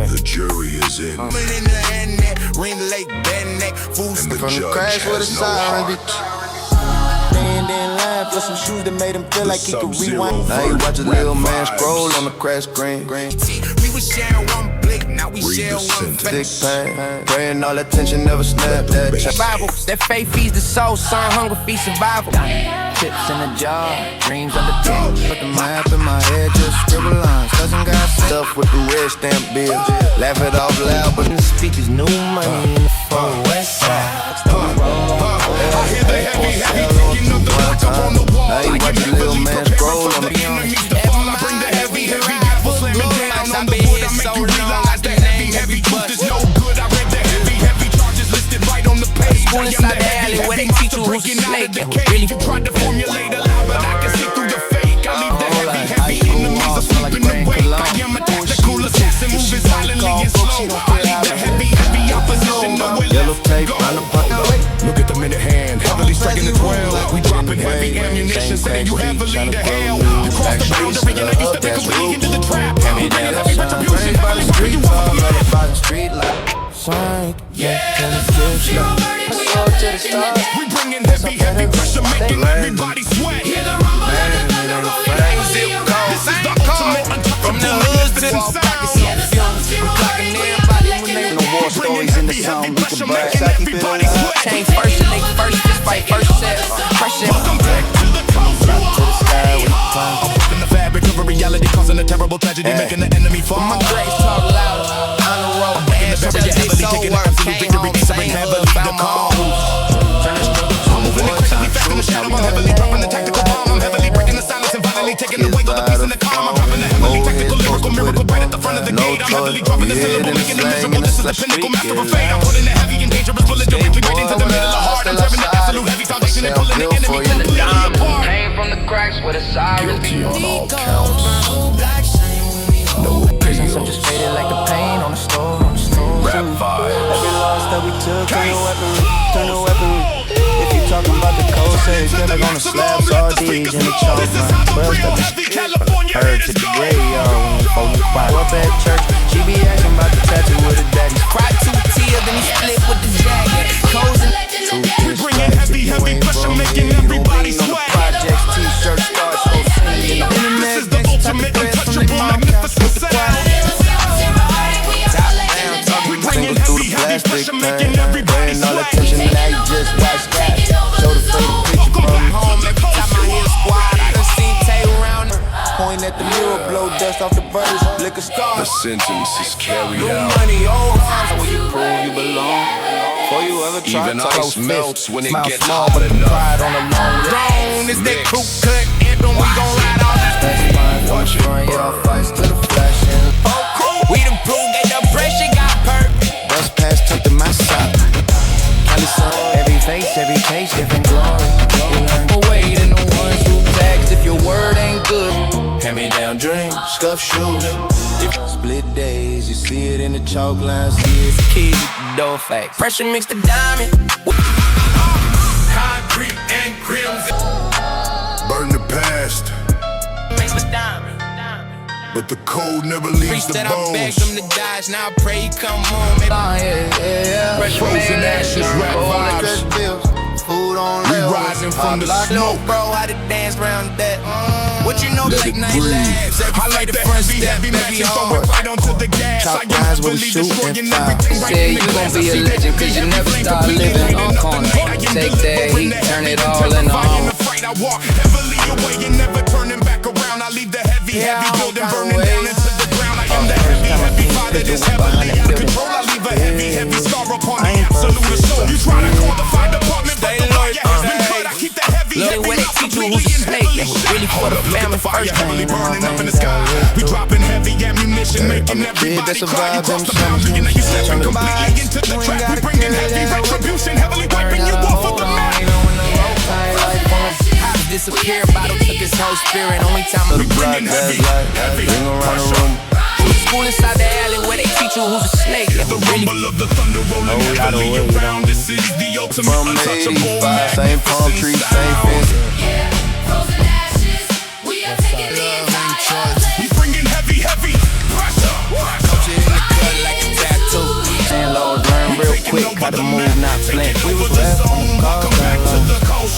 D: The jury is in.
A: In the hand net, ring late, bend neck, food
D: And the
C: from the
D: judge
C: crash with a
D: has no
C: siren,
D: heart.
C: bitch. Then laugh for some shoes that made him feel like he could
D: Sub-Zero
C: rewind. Now you watch a
D: rap
C: little man
D: vibes.
C: scroll on the crash screen.
A: We was sharing one blick, now we
D: Read
A: share
D: the
A: one
D: sentence.
C: Thick pain, praying all attention, never snap that check.
A: Survival, that faith feeds the soul, son, hunger feeds survival.
C: Chips in a jar, dreams on the tent. Put the map in my head, just scribble lines. Cousin got stuff with the red stamp bills. Laugh it off loud, but in the speakers, new money in the phone. West side.
D: I hear the heavy taking up the block up on the wall.
C: Now you watch a little man scroll on the
D: enemies to fall. I bring the heavy gavel slamming down on the wood. I make you realize that heavy truth is no good. I read the heavy charges listed right on the page.
A: School inside the alley where they teach you who's a snake and who really
D: You tried to formulate a lie, but I can see through the fake. I leave the heavy enemies are sleeping awake. I am a tactical assassin, moving silently and slow. I leave the heavy opposition nowhere
C: Yellow
D: left
C: tape
D: to
C: on the
D: go.
C: bucket.
D: Look at the minute hand, heavily striking the 12. We dropping heavy ammunition, sending you heavily to hell. You cross the boundary and now you stepping completely into the trap. We bringing heavy retribution, heavily where you want to
C: Street light, sign, yeah, till it gets low. Soar to the stars.
D: We bringing heavy pressure, making everybody sweat.
A: This is the ultimate
D: From the hood to the sound.
A: We clocking everybody when they
C: No war stories in the sound, we can brag.
D: Everybody sweat.
A: came first and they first, just fight first set. First set.
D: Welcome back to the coast.
C: To the sky with the clouds.
D: In the fabric of a reality causing a terrible double tragedy, making the enemy fall.
A: My grades talk loud, on the road, bad bitches, they so work. Came home, same hood, found my own.
D: I'm moving incredibly fast in the shadow. I'm heavily dropping the tactical bomb. I'm heavily breaking the silence and violently taking away all the peace and the calm. I'm dropping the heavily tactical lyrical miracle right at the front of the gate. I'm heavily dropping the syllable, making it miserable. This is the pinnacle, master of fate. I'm putting the heavy and dangerous bullet directly right into the middle of heart. I'm tearing the absolute heavy foundation and pulling the enemy completely apart.
A: Came from the cracks where the sirens
F: Guilty on all counts. No
C: Prisons are
F: appeals.
C: just faded like the paint on the store.
F: Rap vibes.
C: Every loss that we took turn to weaponry. If you talking about the cold sage, then they're gonna slap sardines in the chalk line. 12 steps heard to the graveyard when you follow up at church. She be asking about the tattoo with her daddy.
A: Cry 2 tears, then he split with the jacket. Cozy.
D: We bringing heavy pressure, making everybody sweat.
C: Projects, t-shirts, stars, whole scene.
D: This is the ultimate untouchable, magnificent sound. We bringing heavy pressure, making everybody
C: All
D: sweat.
C: attention, now you just watch that. Show the fake picture from
A: Home every time I hear squad, I done seen Tay around.
C: point at the mirror, blow dust off the brushes, lick a
F: The
C: star.
F: sentence is carried out.
C: Money, old house, where you prove you belong. Before you ever try
F: Even
C: to
F: ice
C: close
F: melts
C: fist.
F: when it
C: Smile
F: gets
C: small,
F: hot
C: but the
F: enough.
C: pride on the long list.
A: Gone is that
F: Mix.
A: crew cut, anthem, we gon' ride on this.
C: That's mine, watch front, y'all fights to the flash.
A: We done proved that the pressure got perked.
C: Bus pass tucked in my sock. Cali sun, every face, every case, different glory. Away than the ones who tags if your word ain't good. Hand me down dreams, scuff shoes. Split days, you see it in the chalk lines. See it.
A: Kids with the door facts. Pressure mixed the diamond.
D: Concrete and crimson.
F: Burn the past,
A: Mixed the diamond.
F: but the code never leaves
A: Preach
F: the
A: that I begged
F: bones.
A: him to dodge, now I pray he come home. Maybe
C: Yeah.
A: Pressure
F: Frozen
A: made
F: ashes, rap vibes.
C: bills, food on
F: We
C: rails.
F: rising from the
A: Little
F: smoke.
A: bro, how to dance round that. What you know,
F: Let
A: late
F: it
A: night
F: breathe.
A: labs. Every
D: I like
A: the
D: that
A: front
D: heavy
A: step,
D: matching,
A: maybe
D: throw
A: hard.
D: it right onto the gas.
C: Chop
D: I am
C: lines where we
D: really
C: shoot
D: destroying
C: and fire.
D: everything right
C: Said
D: in the
C: you gon'
D: glass.
C: be
D: I
C: a
D: see
C: legend,
D: that
C: 'cause you
D: every
C: never
D: flame
C: start
D: completely
C: living
D: lit
C: on
D: up
C: corner.
D: the hate. I am
C: Take that
D: delivering
C: heat,
D: the
C: turn
D: heavy,
C: it all in the
D: terrifying
C: home.
D: the fight. I walk heavily away and never turning back around. I leave the heavy building burning down into the ground. I am the heavy father that's heavily in control. I leave a heavy scar upon the absolute assault. You try to call the fire department, but the fire has been cut. I keep the heavy
A: Look, when they teach you who's a
D: completely and
A: snake,
D: heavily
A: that was
D: shot.
A: really for the
D: Look at
A: family
D: the fire
A: first.
D: heavily burning up in the sky. We dropping heavy ammunition, making
C: that
D: everybody cry. You
C: survived
D: cross
C: them
D: the boundary and now you stepping
C: summers.
D: completely into the trap. We bringing heavy retribution, heavily wiping you off of the map.
A: Disappear, bottle took his whole spirit. Only time
C: So
A: I'm
C: the block does like ring around the room.
A: school inside the alley where they teach you who's a snake. That
D: The
A: was really
D: rumble of the thunder rolling
C: Whole lot of
D: heavily
C: weight
D: around. This is the ultimate
C: From
D: untouchable
C: 85, same palm tree,
D: magnificent
C: same
D: sound.
C: fence.
D: We bringing heavy pressure.
A: shit in the cut like a tattoo.
C: Saying Lord, learn real quick, gotta move, not flint. We was left on the car,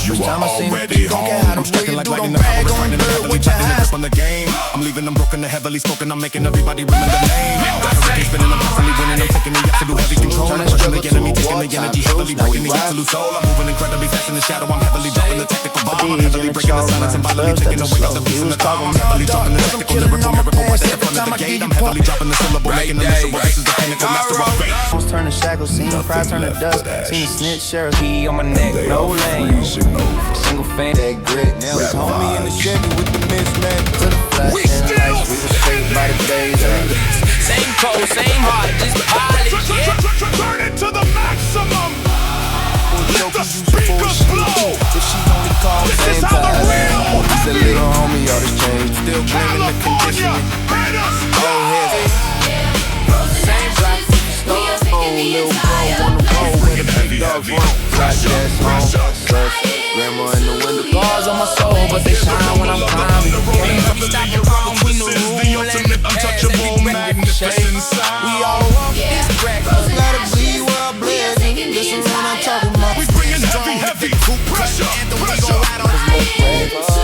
D: You
C: time I seen
D: already
C: it, don't care
D: home.
C: how
D: I'm
C: the
D: striking
C: way
D: like
C: you do,
D: lightning.
C: don't
D: The
C: brag
D: power is
C: on
D: grinding,
C: dirt
D: heavily
C: with your
D: tapping the
C: eyes.
D: grip on the game. I'm leaving them broken, the heavily spoken. I'm making everybody remember the name. The hurricane spinning, I'm constantly winning. I'm taking the absolute heavy control. I'm crushing the enemy, taking the energy, heavily breaking the absolute soul. I'm moving incredibly fast in the shadow. I'm heavily dropping the tactical bomb. I'm heavily breaking the silence and violently taking away all the peace and the calm. I'm heavily dropping the tactical lyrical miracle right at the front of the gate. I'm heavily dropping the syllable, making the miserable. This is the pinnacle, master of fate.
C: Almost turn to shackles, seen the fry turn to dust. Seen the snitch, sheriff, he on my neck, no lane. Single fan, that grit. Now it's homie in the Chevy with the mismatch to the flash.
D: We
C: And
D: still
C: lights, we was straight by the days.
A: Same code, same heart, just polish, yeah.
D: Turn it to the maximum. Let the
C: If
D: speakers blow.
C: she only called
D: This
C: same
D: is how the
C: time.
D: real
C: He's a little homie, all this change. Still blaming the
D: California
C: conditioning.
D: haters.
C: Old heavy. Same block, stone, little bro on the road where the big dog run. Flash dance home, slush, grandma in the window. Bars on my soul, but they shine when I'm climbing.
A: Stop and walk between the room and the past.
D: Untouchable, magnificent sound.
A: We all up this crack.
C: Gotta bleed where I bled. Listen when I'm talking about.
D: We bringing heavy pressure.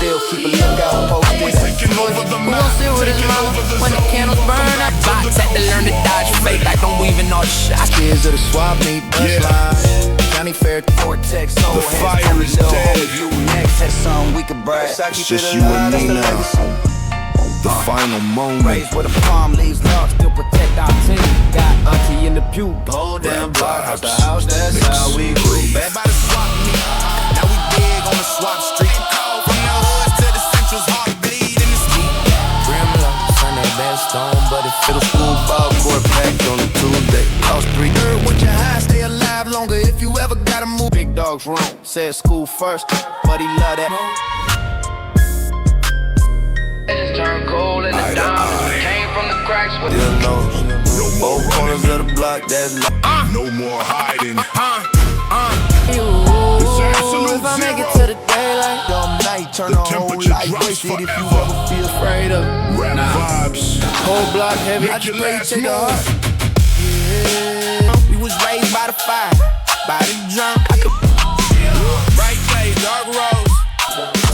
C: Still keep a lookout posted.
D: Always taking over the
C: Who
D: map.
C: gon' sit with his mama when the candles burn up?
A: Box had to learn to dodge fate like I'm weaving all the shots.
C: Kids of the swap meet, bus line. County Fair, Cortex, so
F: The fire is dead.
C: You next had something we could brag.
F: It's just you and me now. The final moment.
B: Raised with a palm leaves love, still protect our team. Got auntie in the pew, gold damn block, house to house, that's how we grew.
A: Bad by the swap meet. Now we big on the swap street. From the hoods to the centrals, heart bleed in the ski.
F: Brim low, Sunday best on, but it fit a school ball court packed on a Tuesday. Lost 3
B: Heard what you high, stay alive longer if you ever gotta move. Big dog's room, said school first, but he love that.
G: It's turned cold in the diamonds. Came from the cracks with
F: you know, both corners of the block, that's like
D: no more hiding.
B: If I make it to the daylight, dumb night, turn the whole life wasted if you ever feel afraid of
D: Rap vibes.
B: whole block heavy, I just pray you take a heart.
A: We was raised by the fire, by the drum. Bright days, dark roads.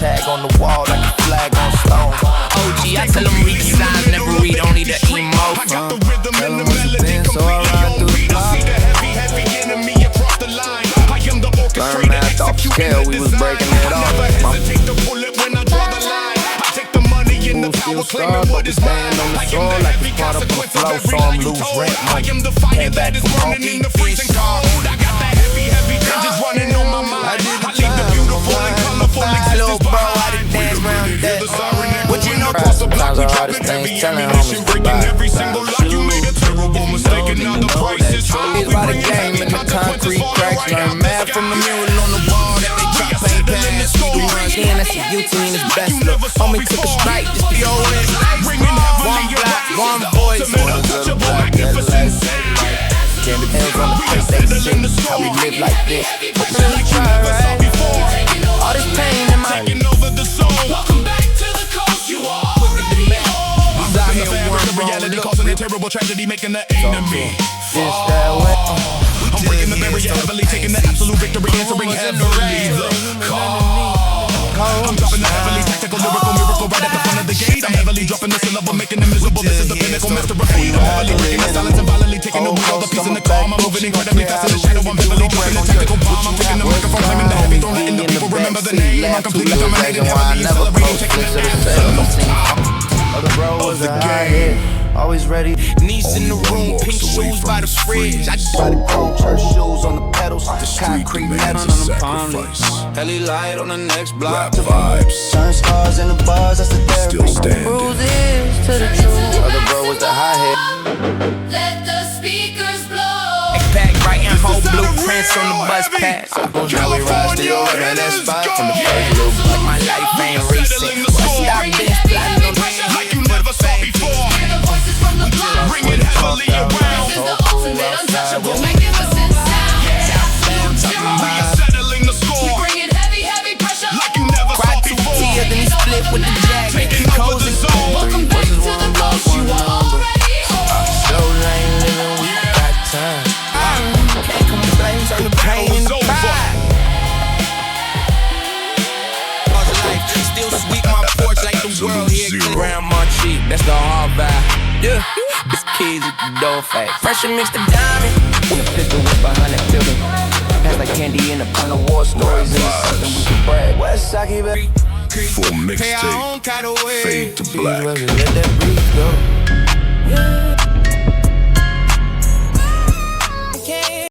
B: Tag on the wall like a flag on stone.
A: OG, I tell them read the signs, never read only the emo.
D: I got the rhythm and the melody
B: so I ride through the
D: I see the heavy enemy across the line. I am the orchestrator,
B: math off scale, we was breaking it off.
D: Never hesitate to pull it when I draw the line. I take the money and the power, claiming what is mine.
B: on the
D: I am
B: floor
D: the
B: like
D: heavy
B: it's part of a
D: consequence of
B: flow,
D: every
B: so
D: lie
B: I'm
D: you
B: loose
D: told.
B: rent
D: I
B: money.
D: am the fire
B: Came
D: that
B: back
D: is
B: from
D: burning in the freezing cold. I got that heavy just running on my mind. I leave the beautiful and colorful
B: Little
D: existence
B: bro,
D: behind.
B: I done dance round that.
D: What you know, across the block, we dropping heavy ammunition, breaking every single lock. You made a terrible mistake, and now the price is high.
B: It's by the game in the concrete cracks. Learn math from the mural on the wall that they try to paint past. We run in, that's a UT in his best look. Homie took a strike, just be over it. One block, one voice. Candy pills on the place, they sick. How we live like this. But really try, right? All this pain in my
A: Welcome back to the coast, you are.
B: He's out here one
D: reality, causing a terrible tragedy, making the enemy
B: fall. That way.
D: I'm breaking the barrier heavily, taking the absolute victory, answering heavily the call. I'm dropping the heavily tactical, lyrical miracle right at the front of the gate. I'm heavily dropping the syllable, making them miserable. This is the pinnacle, master of fate. I'm heavily breaking the silence and violently taking the wheel, the peace and the calm. I'm moving incredibly fast in the shadow. I'm heavily dropping the tactical bomb. I'm taking the microphone, claiming the heavy, throwing it in the people. Remember the name. I'm completely dominating, heavily accelerating, taking it
B: Other bro was a high hit, always ready.
A: Niece in the room, pink shoes by the fridge. I
B: By the chrome church shoes on the pedals, the concrete metal on the palm leaves.
A: Heli light on the next block.
D: rap vibes.
B: Turn scars into bars, that's the therapy.
D: Still standing.
B: Bruises to the truth. Other bro was the high hit.
E: Let the speakers blow.
A: Backpack writing whole blueprints on the bus pass.
B: Now we ride still running that spot from the first little block.
A: My life ain't recent. Stop this plotting on
D: Like you never saw before.
E: Hear the voices from the block.
D: Bring it heavily around.
E: This is the ultimate, untouchable, magnificent sound.
D: We are settling the
E: We
D: score.
E: bring it heavy, heavy pressure.
D: Like you never
A: Cry
D: saw
A: two
D: before.
A: tears, then he split with the jacket.
D: Taking over the zone.
E: Welcome back to the coast, you are already home.
B: So ain't living, we got time.
A: Can't complain, turn the pain into pride. Cause life still sweep my porch like the world here. Grandma cheap, that's the hard vibe. Yeah, this kids with the door fat. Pressure mixed the diamond.
B: The pistol was behind that building. Pass like candy in a pile of war stories. And it's something we can brag. West side, keep it.
D: Full
A: Pay our
D: mixtape.
A: own kind of way.
D: Fade to black.
B: Let that breeze go. Yeah.